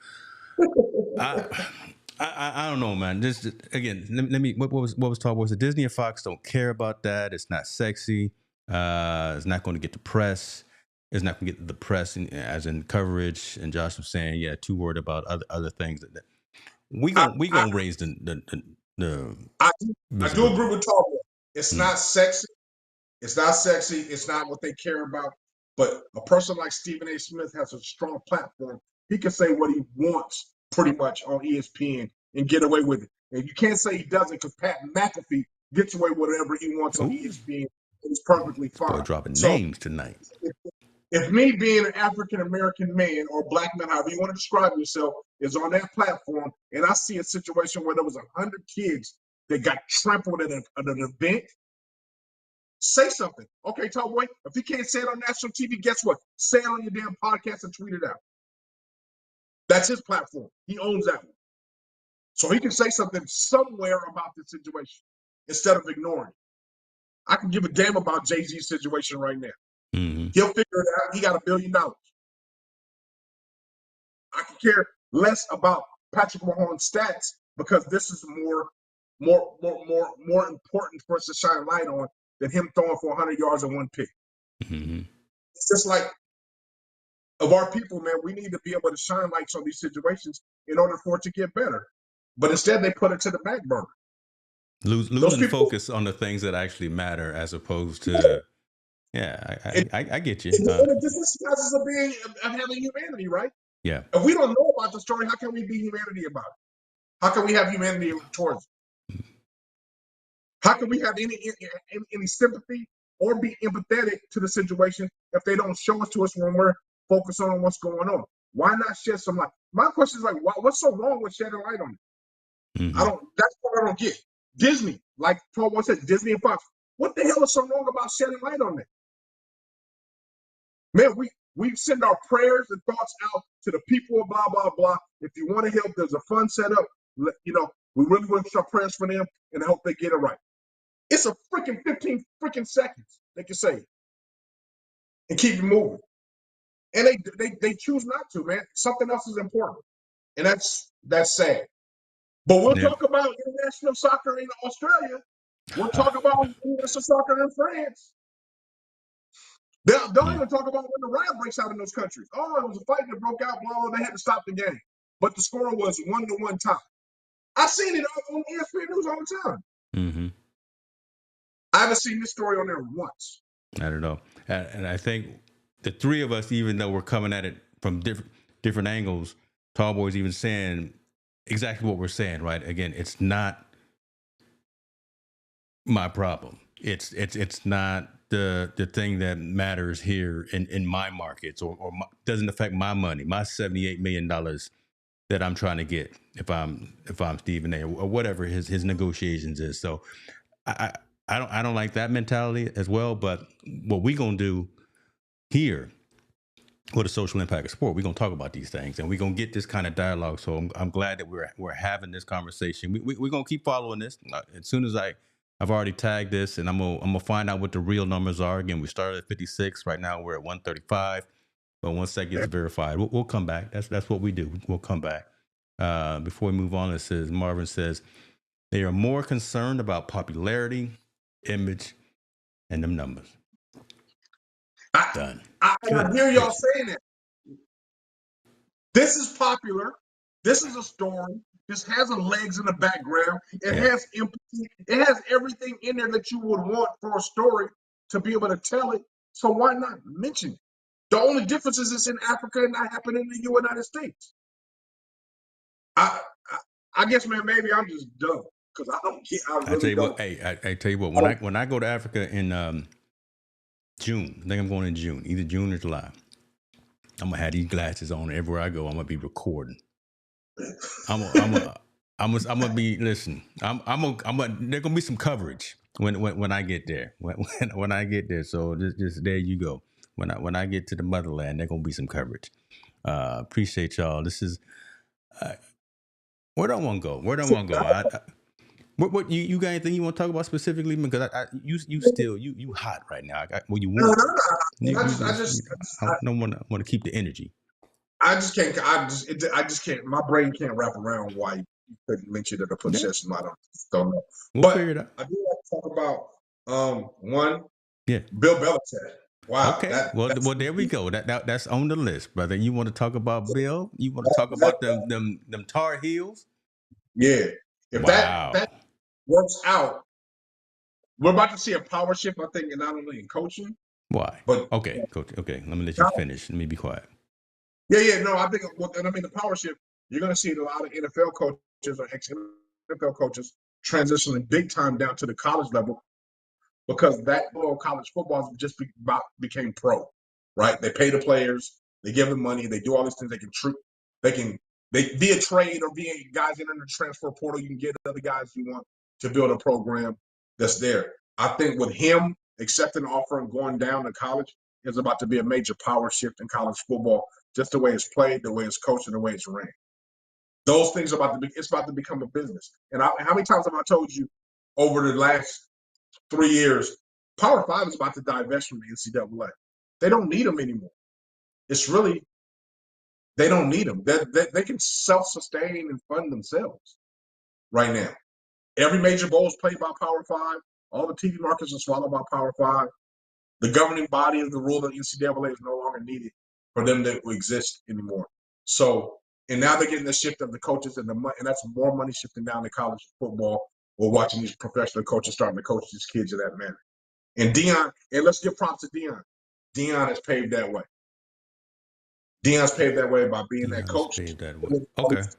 I don't know, man. This again. Let me. What was talked was the Disney and Fox don't care about that. It's not sexy. It's not going to get the press. It's not going to get the press as in coverage. And Josh was saying, yeah, too worried about other things. That we gonna raise the. I do agree with Talbot. It's not sexy. It's not sexy. It's not what they care about. But a person like Stephen A. Smith has a strong platform. He can say what he wants pretty much on ESPN and get away with it. And you can't say he doesn't, because Pat McAfee gets away with whatever he wants on ESPN. It's perfectly fine. Boy, dropping names tonight. If me being an African-American man or black man, however you want to describe yourself, is on that platform, and I see a situation where there was 100 kids that got trampled at an event, say something. Okay, Tallboy, if you can't say it on national TV, guess what? Say it on your damn podcast and tweet it out. That's his platform. He owns that one. So he can say something somewhere about the situation instead of ignoring it. I can give a damn about Jay-Z's situation right now. Mm-hmm. He'll figure it out. He got $1 billion. I can care less about Patrick Mahomes' stats because this is more important for us to shine light on than him throwing for 100 yards and one pick. Mm-hmm. It's just like, of our people, man, we need to be able to shine lights on these situations in order for it to get better. But instead, they put it to the back burner. Losing focus on the things that actually matter as opposed to, I get you. And this is of having humanity, right? Yeah. If we don't know about the story, how can we be humanity about it? How can we have humanity towards it? How can we have any sympathy or be empathetic to the situation if they don't show us to us when we're focused on what's going on? Why not shed some light? My question is like, what's so wrong with shedding light on it? Mm-hmm. That's what I don't get. Disney, like Paul said, Disney and Fox. What the hell is so wrong about shedding light on it? Man, we send our prayers and thoughts out to the people of blah, blah, blah. If you want to help, there's a fund set up. We really want our prayers for them and hope they get it right. It's a freaking 15 freaking seconds they can say it and keep it moving. And they choose not to, man. Something else is important. And that's sad. But we'll talk about international soccer in Australia. We'll talk about Universal Soccer in France. They'll even talk about when the riot breaks out in those countries. Oh, it was a fight that broke out, blah, they had to stop the game. But the score was 1-1 tie. I've seen it on ESPN News all the time. Mm-hmm. I haven't seen this story on there once. I don't know. And I think the three of us, even though we're coming at it from different angles, Tallboy's even saying exactly what we're saying, right? Again, it's not my problem. It's not the thing that matters here in my markets or doesn't affect my money, my $78 million that I'm trying to get if I'm Stephen A or whatever his negotiations is. So I don't like that mentality as well. But what we gonna do here with the social impact of sport, we're gonna talk about these things and we're gonna get this kind of dialogue. So I'm glad that we're having this conversation. We're gonna keep following this. As soon as I've already tagged this, and I'm gonna find out what the real numbers are. Again, we started at 56. Right now we're at 135. But once that gets verified, we'll come back. That's what we do. We'll come back. Before we move on, Marvin says they are more concerned about popularity, image, and them numbers. Done. I hear y'all saying that. This is popular. This is a story. This has a legs in the background. It has empathy. It has everything in there that you would want for a story to be able to tell it. So why not mention it? The only difference is it's in Africa and not happening in the United States. I guess, man, maybe I'm just dumb because I don't get. I tell you what. Hey, I tell you what. When I go to Africa in June, I think I'm going in June, either June or July. I'm gonna have these glasses on everywhere I go. I'm gonna be recording. I'm gonna be listen. There's gonna be some coverage when I get there. When I get there, so just there you go. When I get to the motherland, there's gonna be some coverage. Appreciate y'all. This is where do I want to go? Where do I want to go? What you got anything you want to talk about specifically? Because you still hot right now. What you want? I don't want to keep the energy. I just can't. I just can't. My brain can't wrap around why you couldn't mention it or put session. I don't know. We'll figure it out. I do want to talk about one. Yeah, Bill Belichick. Wow. Okay. Well, there we go. That's on the list, brother. You want to talk about Bill? You want to talk about them Tar Heels? Yeah. If that works out, we're about to see a power shift. I think, not only in coaching. Why? But okay, coach. Okay, let me let you finish. Let me be quiet. Yeah. No, I think, and I mean the power shift. You're going to see a lot of NFL coaches or ex-NFL coaches transitioning big time down to the college level. Because that below college football just became pro, right? They pay the players, they give them money, they do all these things. They via trade or via guys in the transfer portal, you can get other guys you want to build a program that's there. I think with him accepting the offer and going down to college, is about to be a major power shift in college football, just the way it's played, the way it's coached, and the way it's ran. Those things it's about to become a business. And how many times have I told you over the last 3 years, Power 5 is about to divest from the NCAA. They don't need them anymore. It's really, they don't need them. They can self-sustain and fund themselves right now. Every major bowl is played by Power 5. All the TV markets are swallowed by Power 5. The governing body of the rule of the NCAA is no longer needed for them to exist anymore. So, and now they're getting the shift of the coaches and the money, and that's more money shifting down to college football. We're watching these professional coaches starting to coach these kids in that manner. And Deion, and let's give props to Deion. Deion has paved that way. Deion's paved that way by being that coach. Paved that way.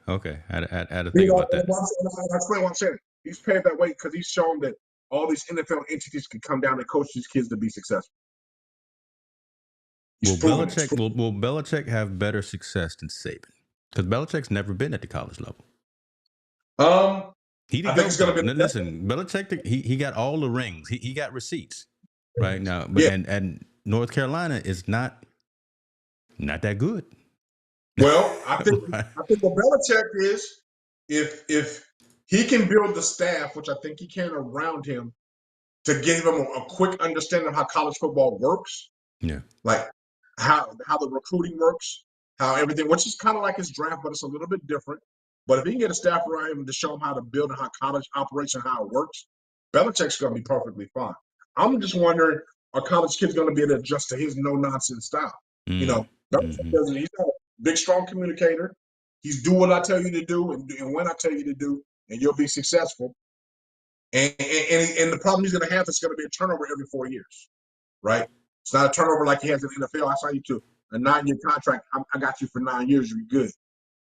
Okay. I had to think about that. I'll explain what I'm saying. He's paved that way because he's shown that all these NFL entities can come down and coach these kids to be successful. Will Belichick have better success than Saban? Because Belichick's never been at the college level. He didn't listen, Belichick, he got all the rings. He got receipts right now. But and North Carolina is not that good. Well, I think what Belichick is, if he can build the staff, which I think he can around him, to give him a quick understanding of how college football works. Yeah. Like how the recruiting works, how everything, which is kind of like his draft, but it's a little bit different. But if he can get a staff around him to show him how to build and how college operates and how it works, Belichick's going to be perfectly fine. I'm just wondering, are college kids going to be able to adjust to his no-nonsense style? You know, Belichick doesn't. He's not a big, strong communicator. He's do what I tell you to do and when I tell you to do, and you'll be successful. And the problem he's going to have is going to be a turnover every 4 years, right? It's not a turnover like he has in the NFL. I signed you to a 9-year contract. I got you for 9 years. You're good.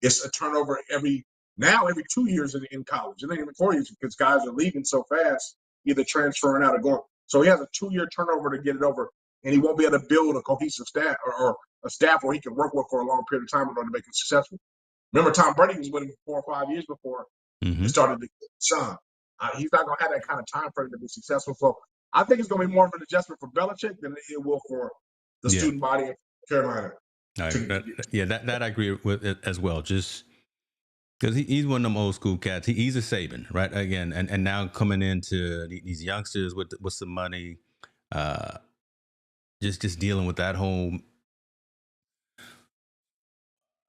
It's a turnover every 2 years in college. And then even 4 years because guys are leaving so fast, either transferring out or going. So he has a 2-year turnover to get it over, and he won't be able to build a cohesive staff or a staff where he can work with for a long period of time in order to make it successful. Remember, Tom Brady was with him for 4 or 5 years before he started to shine. He's not going to have that kind of time frame to be successful. So I think it's going to be more of an adjustment for Belichick than it will for the student body of Carolina. That I agree with it as well. Just because he's one of them old school cats. He's a Saban, right? Again, and now coming into these youngsters with some money, just dealing with that whole.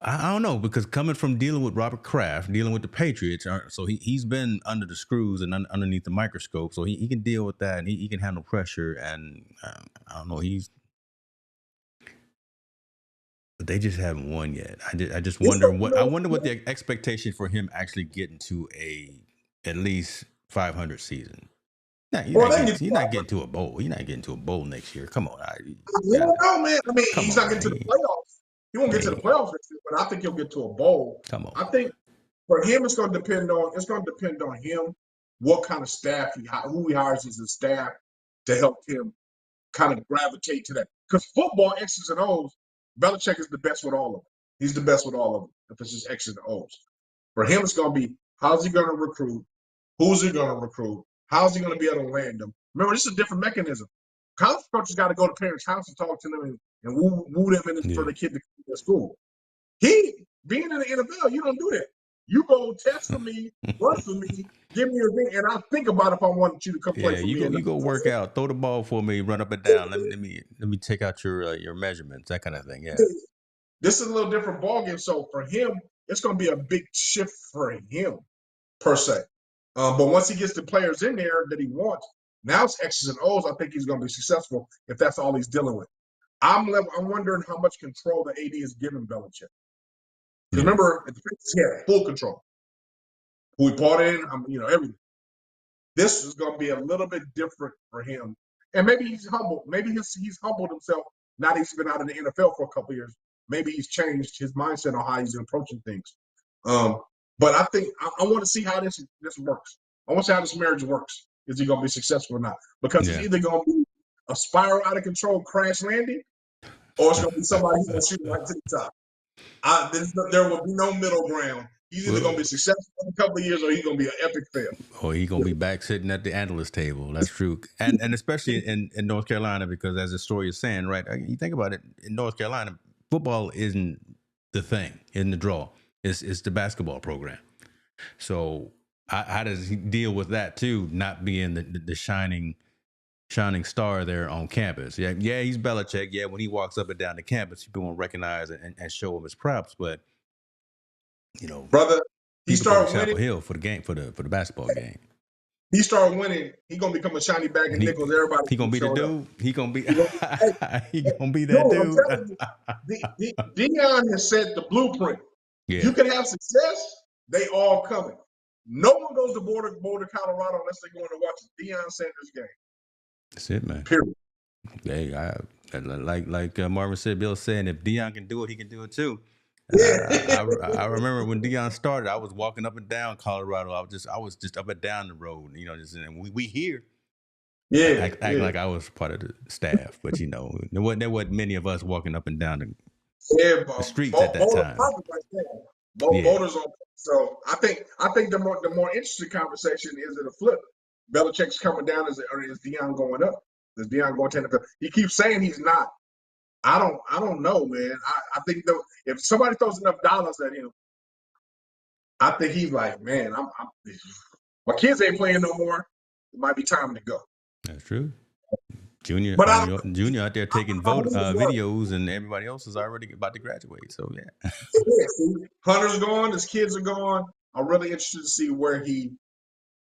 I don't know, because coming from dealing with Robert Kraft, dealing with the Patriots, so he's been under the screws and underneath the microscope, so he can deal with that, and he can handle pressure, and I don't know, but they just haven't won yet. I just wonder what the expectation for him actually getting to at least 500 season. Nah, he's not getting to a bowl. He's not getting to a bowl next year. Come on, no, man. I mean, he's not getting to the playoffs. He won't get to the playoffs next year, but I think he'll get to a bowl. Come on. I think for him, it's going to depend on him what kind of staff who he hires as his staff to help him kind of gravitate to that. Because football, X's and O's, Belichick is the best with all of them. He's the best with all of them. If it's just X's and O's, for him, it's going to be how's he going to recruit, who's he going to recruit, how's he going to be able to land them. Remember, this is a different mechanism. College coaches got to go to parents' house and talk to them and woo them for the kid to come to school. Being in the NFL, you don't do that. You go test for me, work for me, give me your thing, and I'll think about if I want you to come play for me. You go work out, throw the ball for me, run up and down. Let me take out your measurements, that kind of thing. Yeah. This is a little different ballgame. So for him, it's going to be a big shift for him, per se. But once he gets the players in there that he wants, now it's X's and O's. I think he's going to be successful if that's all he's dealing with. I'm wondering how much control the AD is giving Belichick. Because remember, at the Patriots, he had full control. Who he brought in, everything. This is going to be a little bit different for him. And maybe he's humble. Maybe he's humbled himself now that he's been out in the NFL for a couple of years. Maybe he's changed his mindset on how he's approaching things. But I think I want to see how this works. I want to see how this marriage works. Is he going to be successful or not? Because it's either going to be a spiral out of control crash landing, or it's going to be somebody who's going to shoot right to the top. There will be no middle ground. He's either going to be successful in a couple of years, or he's going to be an epic fail. Or he's going to be back sitting at the analyst table. That's true. And especially in North Carolina, because as the story is saying, right, you think about it, in North Carolina, football isn't the thing, isn't the draw. It's the basketball program. So how does he deal with that, too, not being the shining star there on campus? Yeah, he's Belichick. Yeah, when he walks up and down the campus, people will recognize and show him his props. But brother, he started winning. Hill for the game for the basketball game. He started winning. He gonna become a shiny bag of nickels. Everybody. He gonna be the dude. He gonna be. He gonna be that dude. Deion has set the blueprint. Yeah. You can have success. They all coming. No one goes to Boulder, Colorado, unless they're going to watch a Deion Sanders game. That's it, man. Period. Hey, like Marvin said, Bill saying, if Deion can do it, he can do it too. I remember when Deion started, I was walking up and down Colorado. I was just up and down the road, and we here. Yeah, act like I was part of the staff, but there wasn't many of us walking up and down the streets at that time. Voters on. So I think the more interesting conversation is it a flip. Belichick's coming down, or is Deion going up? Is Deion going to NFL? He keeps saying he's not. I don't know, man. I think if somebody throws enough dollars at him, I think he's like, man, my kids ain't playing no more. It might be time to go. That's true. Junior out there taking videos, and everybody else is already about to graduate. So yeah. Hunter's gone. His kids are gone. I'm really interested to see where he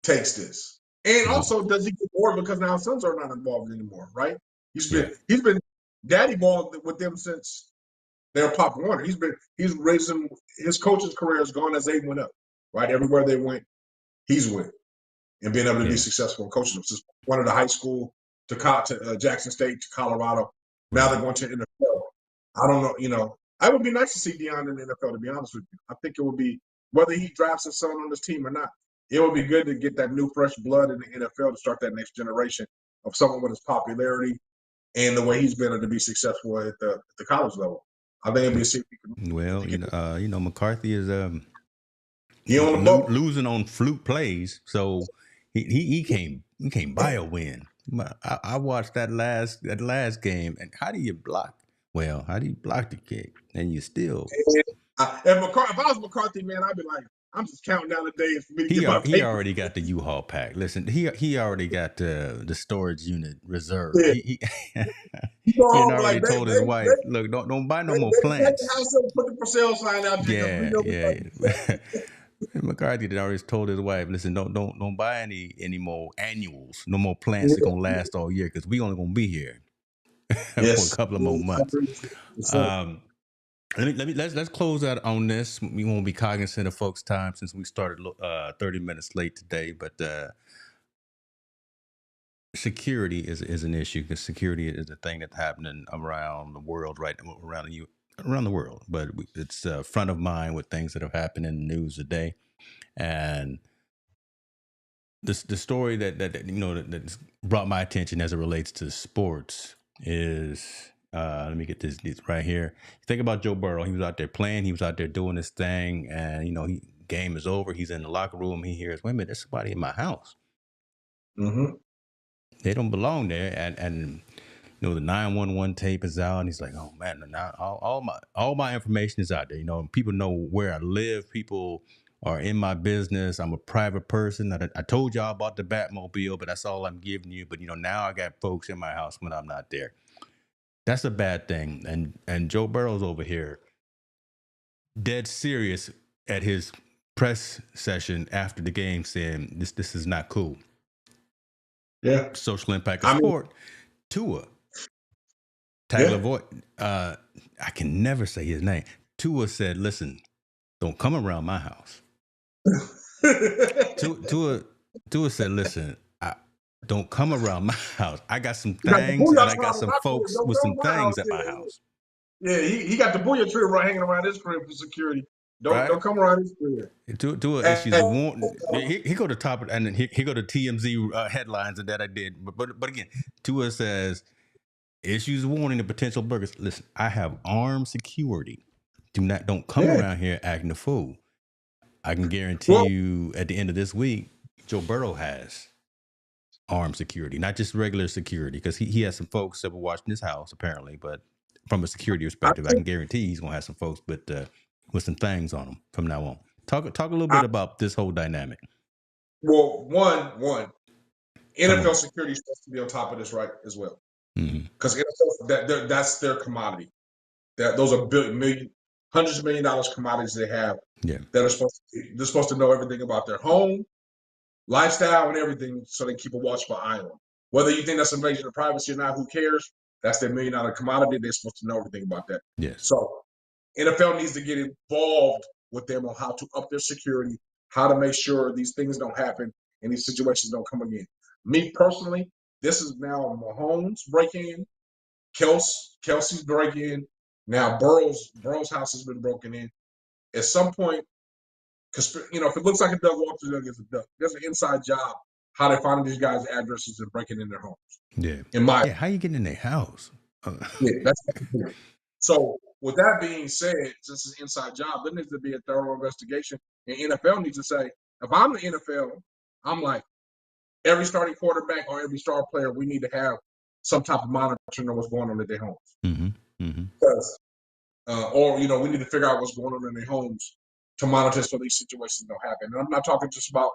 takes this. And also, does he get bored because now his sons are not involved anymore, right? He's been daddy ball with them since they were Pop Warner. He's raising his coach's career has gone as they went up, right? Everywhere they went, he's went and being able to be successful in coaching them. Since one of the high school to Jackson State to Colorado, now they're going to NFL. I don't know, it would be nice to see Deion in the NFL, to be honest with you. I think it would be, whether he drafts his son on this team or not, it would be good to get that new, fresh blood in the NFL to start that next generation of someone with his popularity and the way he's been to be successful at the college level. I think it'd be a secret. Well, McCarthy is he on the boat. Losing on fluke plays, so he can't buy a win. I watched that last game, and how do you block? Well, how do you block the kick? And you still. If I was McCarthy, man, I'd be like, I'm just counting down the days for me to get my paper. He already got the U-Haul pack. Listen, he already got the storage unit reserved. Yeah. He already told his wife, look, don't buy no more plants. Put the for sale sign out there. Yeah. McCarthy had already told his wife, listen, don't buy any more annuals, no more plants that gonna last all year, because we only gonna be here for a couple of more months. Let's close out on this. We won't be cognizant of folks' time since we started 30 minutes late today, but security is an issue, because security is a thing that's happening around the world, right? Around the world, but it's front of mind with things that have happened in the news today. And the story that's brought my attention as it relates to sports is, let me get this right here. Think about Joe Burrow. He was out there playing. He was out there doing his thing, and game is over. He's in the locker room. He hears, wait a minute, there's somebody in my house. Mm-hmm. They don't belong there, and the 911 tape is out, and he's like, oh man, now all my information is out there. People know where I live. People are in my business. I'm a private person. I told y'all about the Batmobile, but that's all I'm giving you. But now I got folks in my house when I'm not there. That's a bad thing. And Joe Burrow's over here, dead serious at his press session after the game, saying this is not cool. Yeah. Social impact of sport. Tua Tagovailoa, I can never say his name. Tua said, listen, don't come around my house. Tua said, listen, don't come around my house. I got some things, and I got some folks with some things at my house. Yeah, he got the booyah tree hanging around his crib for security. Don't come around his crib. Tua issues of warning. He go to top, and then he go to TMZ headlines, and that I did. But again, Tua says, issues warning the potential burgers. Listen, I have armed security. Don't come around here acting a fool. I can guarantee you at the end of this week, Joe Burrow has armed security, not just regular security, because he has some folks that were watching his house apparently, but from a security perspective, I can guarantee he's gonna have some folks with some things on them from now on. Talk a little bit about this whole dynamic. Well, one NFL security is supposed to be on top of this, right, as well, because that's their commodity. Those are hundreds of million dollars commodities they have. Yeah, they're supposed to know everything about their home, lifestyle, and everything, so they keep a watchful eye on them. Whether you think that's invasion of privacy or not, who cares? That's their $1 million commodity. They're supposed to know everything about that. Yes. So NFL needs to get involved with them on how to up their security, how to make sure these things don't happen and these situations don't come again. Me personally, this is now Mahomes break-in, Kelsey's break-in. Now Burrow's house has been broken in. At some point, because if it looks like a duck, walks through a duck. There's an inside job how they finding these guys' addresses and breaking in their homes. Yeah. How you getting in their house? Yeah, that's so. With that being said, since it's an inside job, there needs to be a thorough investigation. And NFL needs to say, if I'm the NFL, I'm like, every starting quarterback or every star player, we need to have some type of monitoring of what's going on at their homes. Because, we need to figure out what's going on in their homes to monitor so these situations don't happen. And I'm not talking just about,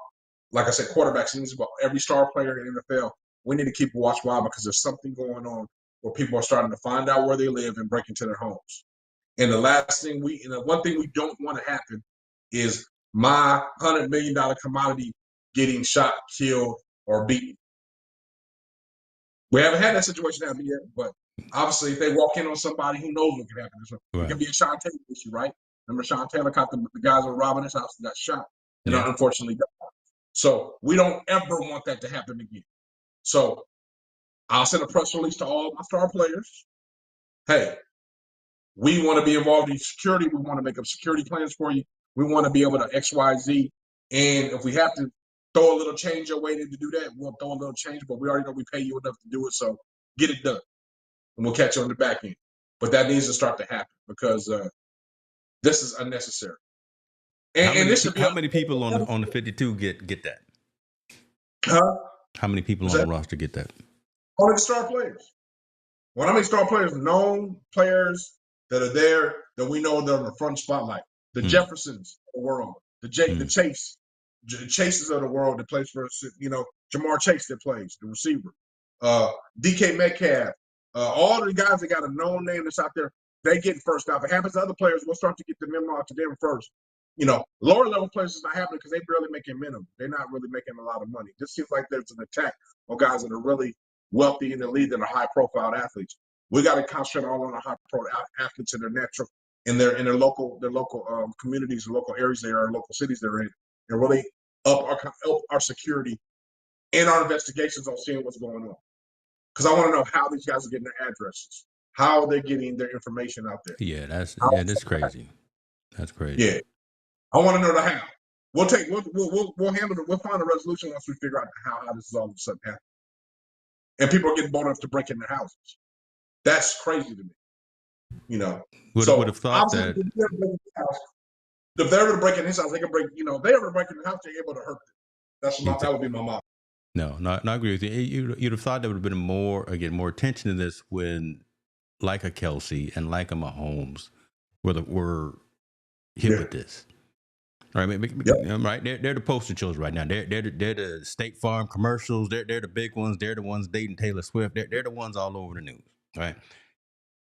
like I said, quarterbacks. It's about every star player in the NFL. We need to keep a watch out because there's something going on where people are starting to find out where they live and break into their homes. And the one thing we don't want to happen is my $100 million commodity getting shot, killed, or beaten. We haven't had that situation happen yet, but obviously, if they walk in on somebody, who knows what could happen? It could be a Sean Taylor issue, right? Remember, Sean Taylor caught the guys who were robbing his house and got shot, and unfortunately died. So we don't ever want that to happen again. So I'll send a press release to all my star players. Hey, we want to be involved in security. We want to make up security plans for you. We want to be able to X, Y, Z. And if we have to throw a little change your way to do that, we'll throw a little change, but we already know we pay you enough to do it. So get it done. And we'll catch you on the back end. But that needs to start to happen because this is unnecessary. And this should be how many people on the 52 get that? Huh? How many people on the roster get that? Only the star players. When I mean star players, known players that are there that we know they're in the front spotlight. The Jeffersons of the world, the Chases of the world that plays for, Jamar Chase that plays, the receiver. DK Metcalf, all the guys that got a known name that's out there, they get first out. If it happens to other players, we'll start to get the memo out to them first. Lower level players is not happening because they barely making minimum. They're not really making a lot of money. This seems like there's an attack on guys that are really wealthy in the league that are high profile athletes. We got to concentrate all on the high profile athletes in their natural, in their local communities and local areas they are, local cities they're in, and really up our security and our investigations on seeing what's going on. Because I want to know how these guys are getting their addresses, how they're getting their information out there. Yeah, that's crazy. That's crazy. Yeah, I want to know the how. We'll handle it. We'll find a resolution once we figure out how this is all of a sudden happening. And people are getting bold enough to break in their houses. That's crazy to me. Would have thought that if they're able to break in his house, they can break. They ever break in the house, they're able to hurt them. That would be my mom. No, I agree with you. You'd have thought there would have been more attention to this when, like a Kelsey and like a Mahomes, were hit with this. Right, right. They're the poster children right now. They're the State Farm commercials. They're the big ones. They're the ones dating Taylor Swift. They're the ones all over the news. Right.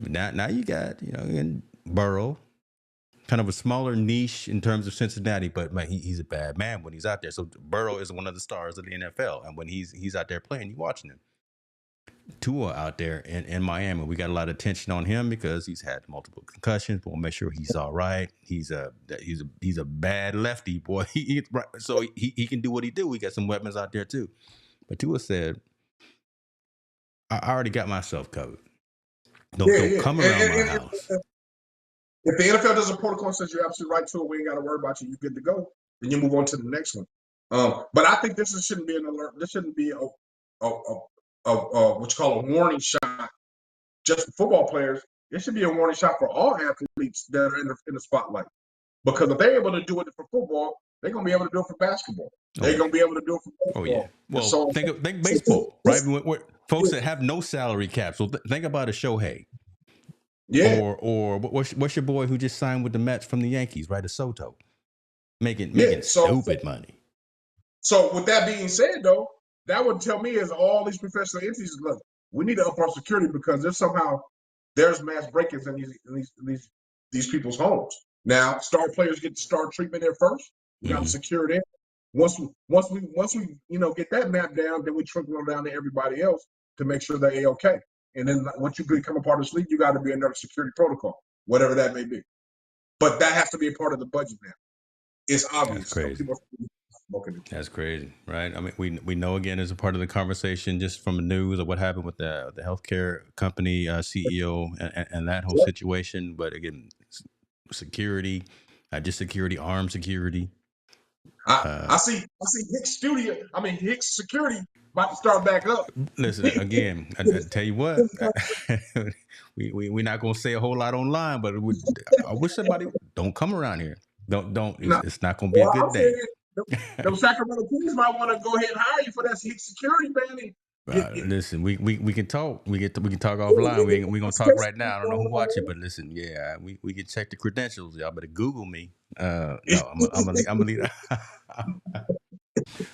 Now you got in Burrow, kind of a smaller niche in terms of Cincinnati, but man, he's a bad man when he's out there. So Burrow is one of the stars of the NFL, and when he's out there playing, you're watching him. Tua out there in Miami, we got a lot of attention on him because he's had multiple concussions. We'll make sure he's all right. He's a bad lefty boy. So he can do what he do. We got some weapons out there too. But Tua said, I already got myself covered. Don't come around my house. If the NFL does a protocol and says you're absolutely right to it, we ain't got to worry about you. You're good to go. Then you move on to the next one. But I think this shouldn't be an alert. This shouldn't be what you call a warning shot just for football players. It should be a warning shot for all athletes that are in the spotlight. Because if they're able to do it for football, they're going to be able to do it for basketball. They're going to be able to do it for baseball. Oh, yeah. Well, so, think baseball, right? Folks that have no salary cap. So think about a Shohei. Yeah. Or what's your boy who just signed with the Mets from the Yankees, right? A Soto. Making stupid money. So with that being said, though, that would tell me as all these professional entities, look, we need to up our security because there's mass break-ins in these people's homes. Now, star players get the star treatment there first. We got to secure it in. Once we get that map down, then we trickle on down to everybody else to make sure they're okay. And then once you become a part of this league, you got to be another security protocol, whatever that may be. But that has to be a part of the budget now. It's obvious. That's crazy. That's crazy, right? I mean, we know again as a part of the conversation just from the news of what happened with the healthcare company CEO and that whole situation. But again, security, just security, armed security. I see Hicks security about to start back up. Listen, again, I tell you what, we're not gonna say a whole lot online, but I wish somebody don't come around here. Don't. It's not gonna be a good day. Those Sacramento Kings might want to go ahead and hire you for that Hicks security, man. Listen, we can talk. We can talk offline. We gonna talk right now. I don't know who watching, but listen, yeah, we can check the credentials. Y'all better Google me. No, I'm gonna leave.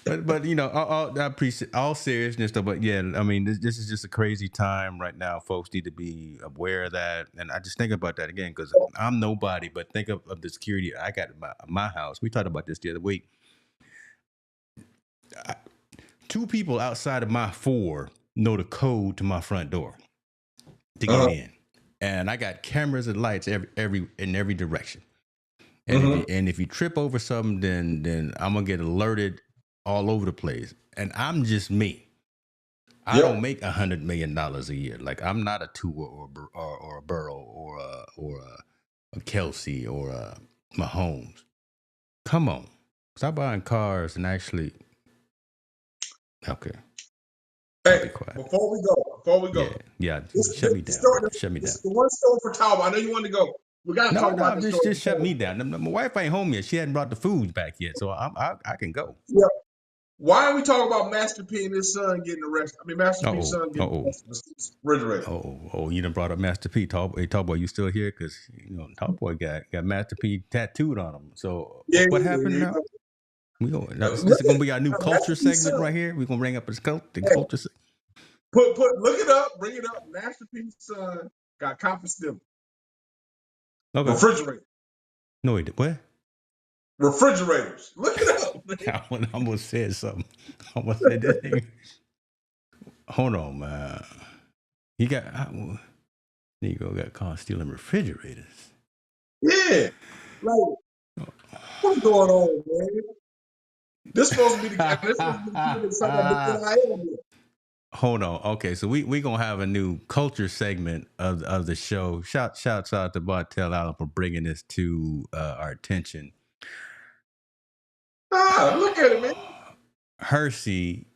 But I appreciate all seriousness though. But yeah, I mean, this is just a crazy time right now. Folks need to be aware of that, and I just think about that again because I'm nobody. But think of the security I got in my house. We talked about this the other week. 2 people outside of my 4 know the code to my front door to get Uh-huh. in, and I got cameras and lights in every direction. And Mm-hmm. if you trip over something, then I'm gonna get alerted all over the place. And I'm just me. I don't Yep. make $100 million a year. Like I'm not a Tua or a Burrow or a Kelsey or a Mahomes. Come on, stop buying cars and actually. Okay, I'll be Hey, quiet. before we go, Yeah. this, Shut me the down, story, brother. Shut me this down. is the one story for Talbot. I know you wanted to go. We got to No, talk about no, this story. just shut me down. My wife ain't home yet. She hadn't brought the food back yet, so I can go. Yeah. Why are we talking about Master P and his son getting arrested? I mean, Master P's Oh, son getting oh, arrested. The refrigerator. you done brought up Master P. Hey, Tall Boy, you still here? Because Tall Boy got Master P tattooed on him. So Yeah, what yeah, happened yeah. now? We go. Now, this Look is gonna be our new at Master culture P's segment son. right here. We're gonna bring up the Hey, culture. look it up, bring it up. Master P's son got confiscated. Okay. Refrigerator. No, he did. What? Refrigerators. Look it up, man. I almost said something. I almost said this thing. Hold on, man. He got. Negro got caught stealing refrigerators. Yeah. Like, what's going on, man? This supposed to be the kid that signed the NIL deal. Hold on. Okay, so we gonna have a new culture segment of the show. Shouts out to Bartel Allen for bringing this to our attention. Look at it, man. Hersey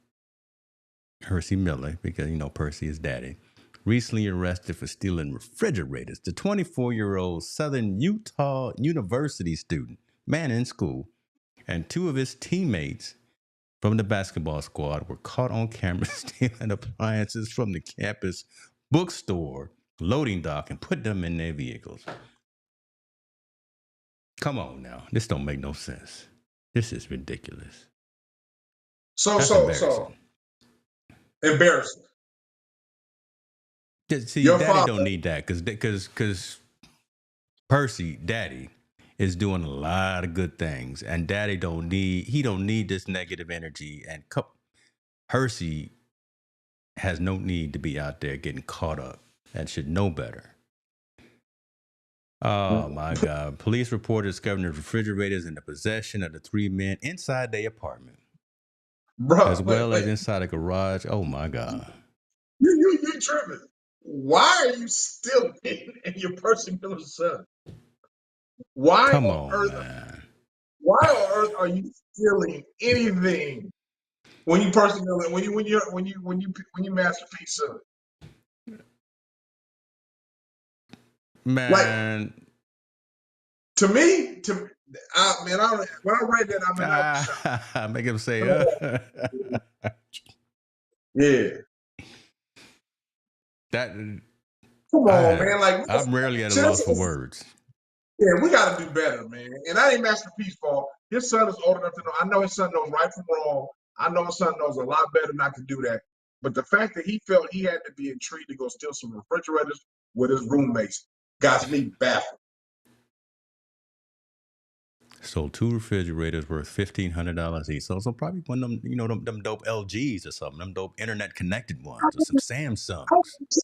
Miller, because Percy is daddy, recently arrested for stealing refrigerators. The 24-year-old Southern Utah University student, man in school, and 2 of his teammates from the basketball squad were caught on camera stealing appliances from the campus bookstore loading dock and put them in their vehicles. Come on now. This don't make no sense. This is ridiculous. That's embarrassing. Embarrassing. See, Your daddy father. don't need that because Percy, daddy, is doing a lot of good things. And daddy don't need this negative energy. And Percy has no need to be out there getting caught up and should know better. Oh my God. Police reported discovering the refrigerators in the possession of the 3 men inside their apartment, Bro, as well as inside a garage. Oh my God. You tripping. Why are you still in your Percy Miller's son? Why Come on on, earth man. are you stealing anything when you Percy Miller when you Master P's son? Like, Man. to me, when I read that, I was shocked. Make him say, Yeah. that. Come on, man. Like, I'm rarely at a loss for words. Yeah, we got to do better, man. And that ain't Master P's fault. His son is old enough to know. I know his son knows right from wrong. I know his son knows a lot better not to do that. But the fact that he felt he had to be intrigued to go steal some refrigerators with his roommates got me baffled. Sold 2 refrigerators worth $1,500 each. So probably one of them, them dope LGs or something, them dope internet connected ones or some Samsungs.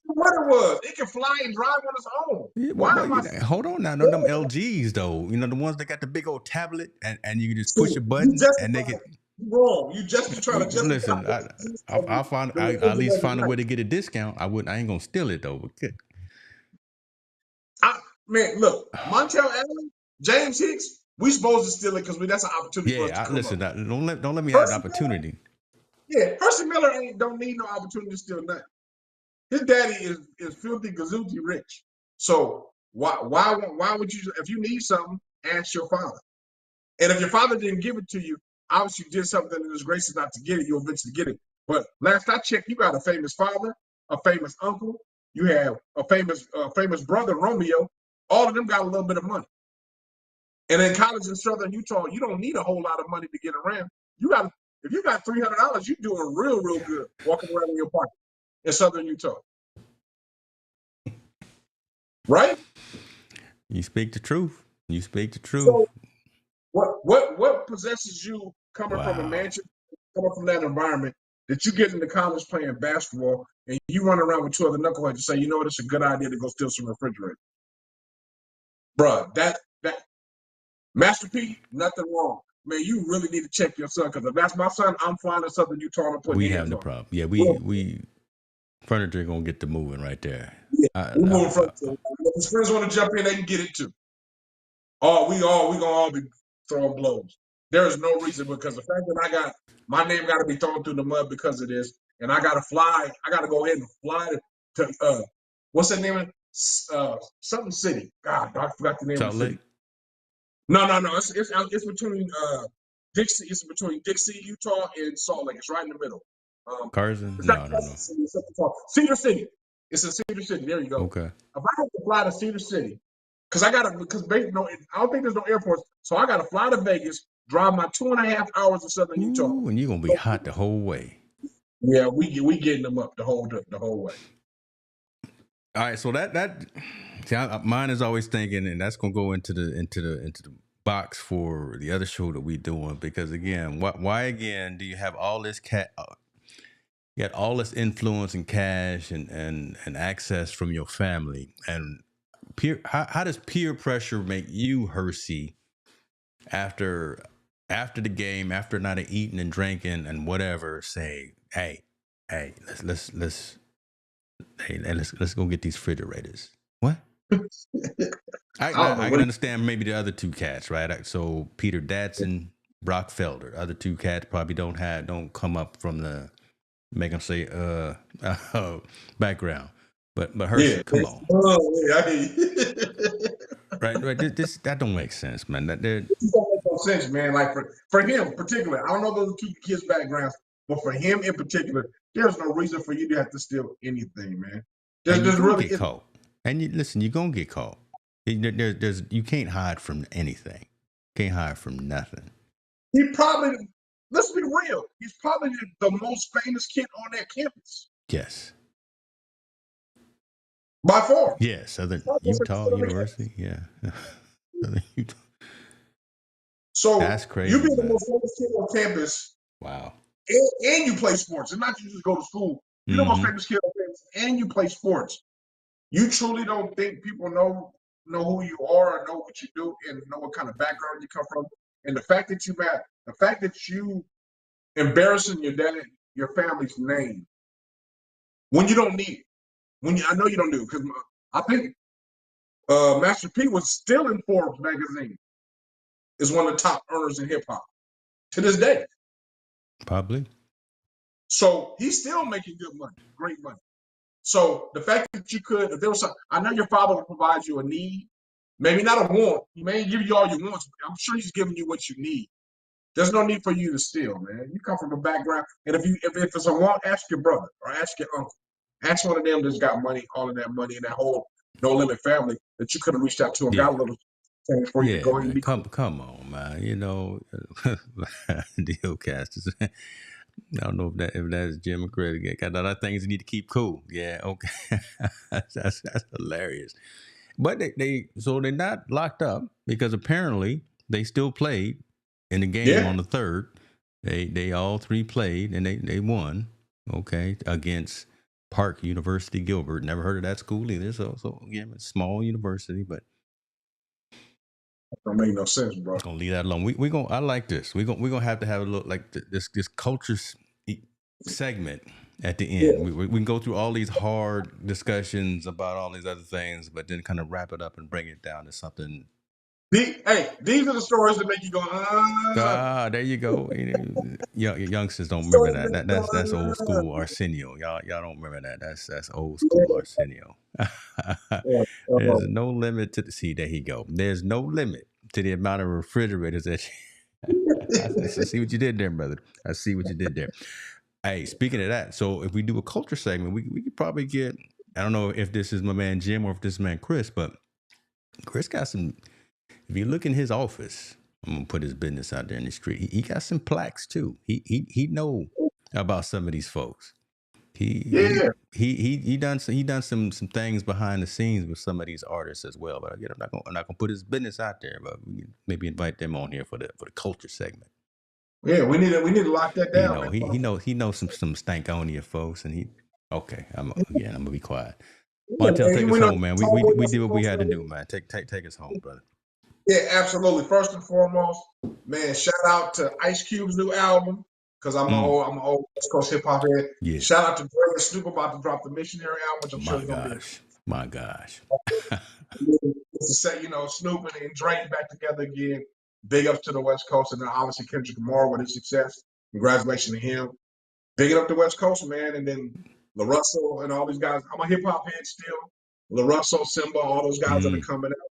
What it was, it can fly and drive on its own. Yeah, Why am I? hold on now, them LGs though, the ones that got the big old tablet and you can just push a You button and they justify can. it. You wrong. You just be trying to justify Listen, I at least find a way it. to get a discount. I ain't gonna steal it though. But good. Man, look, Montel Allen, James Hicks, we supposed to steal it because that's an opportunity for us to come Listen. up. Don't let me have an opportunity. Percy Miller don't need no opportunity to steal nothing. His daddy is filthy gazooty rich. So why would you, if you need something, ask your father? And if your father didn't give it to you, obviously you did something that is gracious not to get it, you'll eventually get it. But last I checked, you got a famous father, a famous uncle, you have a famous brother, Romeo. All of them got a little bit of money. And in college in Southern Utah, you don't need a whole lot of money to get around. If you got $300, you're doing real good walking around in your pocket in Southern Utah. Right? You speak the truth. You speak the truth. So what possesses you coming from a Wow. mansion, coming from that environment, that you get into college playing basketball and you run around with 2 other knuckleheads and say, you know what, it's a good idea to go steal some refrigerator. Bruh, that Master P, nothing wrong. Man, you really need to check your son, because if that's my son, I'm finding something you told him to put We hands having the on. problem. Yeah, Well, we furniture gonna get to moving right there. yeah, I, we I, moving front. If his friends want to jump in, they can get it too. We gonna all be throwing blows. There is no reason, because the fact that I got my name got to be thrown through the mud because of this, and I got to fly. I got to go ahead and fly to what's that name? Something city. God, I forgot the name Salt of the Lake, city. No. It's between Dixie. It's between Dixie, Utah, and Salt Lake. It's right in the middle. Carson. It's not No. Crescent City. It's something called Cedar City. It's in Cedar City. There you go. Okay. If I have to fly to Cedar City, because I don't think there's no airports, so I got to fly to Vegas, drive my 2.5 hours to Southern Utah. Ooh, and you're gonna be hot the whole way. Yeah, we getting them up the whole way. All right, so mine is always thinking, and that's gonna go into the box for the other show that we doing, because again, why again do you have all this you got all this influence and cash and access from your family, and how does peer pressure make you, Hersey, after the game, after not eating and drinking and whatever, say, hey, let's go get these refrigerators. What? I can understand maybe the other two cats, right? So Peter Datson, Brock Felder, other two cats probably don't come up from the make them say background. But Hershey, come on. Right. This that don't make sense, man. This don't make no sense, man. Like for him particularly, I don't know those two kids' backgrounds, but for him in particular, there's no reason for you to have to steal anything, man. You're gonna get caught. And you're gonna get caught. You can't hide from anything. Can't hide from nothing. Let's be real, he's probably the most famous kid on that campus. Yes. By far. Yes, Southern Utah University. Yeah. Southern Utah. So that's crazy. You be the most famous kid on campus. Wow. And you play sports. And not you just go to school. You're the most famous kid on campus and you play sports. You truly don't think people know who you are or know what you do and know what kind of background you come from. And the fact that you embarrassing your family's name when you don't need it. I know you don't do it, because I think Master P was still in Forbes magazine. Is one of the top earners in hip hop to this day. Probably. So he's still making good money, great money. So the fact that you could, if there was I know your father will provide you a need, maybe not a want. He may give you all you want. I'm sure he's giving you what you need. There's no need for you to steal, man. You come from a background, and if it's a want, ask your brother or ask your uncle. Ask one of them that's got money, all of that money, and that whole No Limit family that you could have reached out to and got a little thing for you to go ahead and be come on, man. You know, Dealcasters. I don't know if that's Jim McCready. Got other things you need to keep cool. Yeah, okay. that's hilarious. But they're not locked up, because apparently they still played in the game on the 3rd. They all three played and they won. Okay, against Park University Gilbert. Never heard of that school either. So again, it's a small university, but don't make no sense, bro. I'm gonna leave that alone. We gonna. I like this. We gonna have to have a look like this culture segment at the end. We can go through all these hard discussions about all these other things, but then kind of wrap it up and bring it down to something. These are the stories that make you go, there you go. Youngsters don't remember that. That's old school Arsenio. Y'all don't remember that. That's old school Arsenio. There's no limit to there you go. There's no limit to the amount of refrigerators that I see what you did there, brother. I see what you did there. Hey, speaking of that, so if we do a culture segment, we could probably get, I don't know if this is my man Jim or if this is man Chris, but Chris got some, if you look in his office, I'm gonna put his business out there in the street. He got some plaques too. He know about some of these folks. He done some things behind the scenes with some of these artists as well. But again, I'm not gonna put his business out there, but we can maybe invite them on here for the culture segment. Yeah, we need to lock that He down, know man. he knows some Stankonia folks, and he okay. I'm gonna be quiet. Yeah, Montel, take man. us We know home, man. We Cowboys did what we supposed had to to. do, man. Take us home, brother. Yeah, absolutely. First and foremost, man, shout out to Ice Cube's new album because I'm an old West Coast hip hop head. Yeah. Shout out to Dre and Snoop about to drop the Missionary album, which I'm sure My is gonna be. gosh. It's to say, Snoop and Dre back together again. Big ups to the West Coast, and then obviously Kendrick Lamar with his success. Congratulations to him. Big up the West Coast, man, and then LaRussell and all these guys. I'm a hip hop head still. LaRussell, Simba, all those guys that are coming out.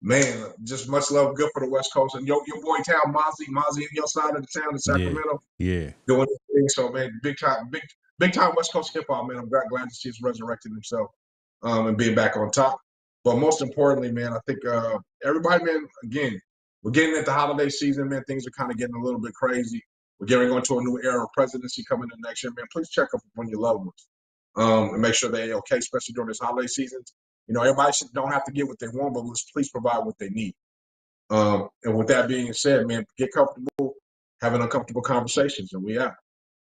Man, just much love, good for the West Coast. And your boy town, Mozzie in your side of the town in Sacramento, Yeah. doing his thing. So man, big time West Coast hip hop, man. I'm glad to see he's resurrecting himself and being back on top. But most importantly, man, I think everybody, man, again, we're getting at the holiday season, man. Things are kind of getting a little bit crazy. We're getting into a new era of presidency coming in next year, man. Please check up on your loved ones and make sure they're okay, especially during this holiday season. Everybody don't have to get what they want, but let's please provide what they need. And with that being said, man, get comfortable having uncomfortable conversations, and we out.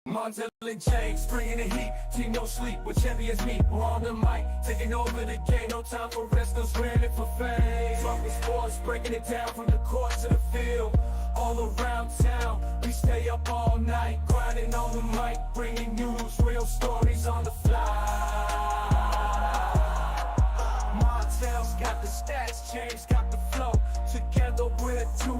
Montel and James, bringing the heat, team no sleep, with champions meet, we're on the mic, taking over the game, no time for rest, no scrambling for fame. Talking sports, breaking it down from the court to the field, all around town, we stay up all night, grinding on the mic, bringing news, real stories on the fly. Montel's got the stats, James got the flow, together we're 2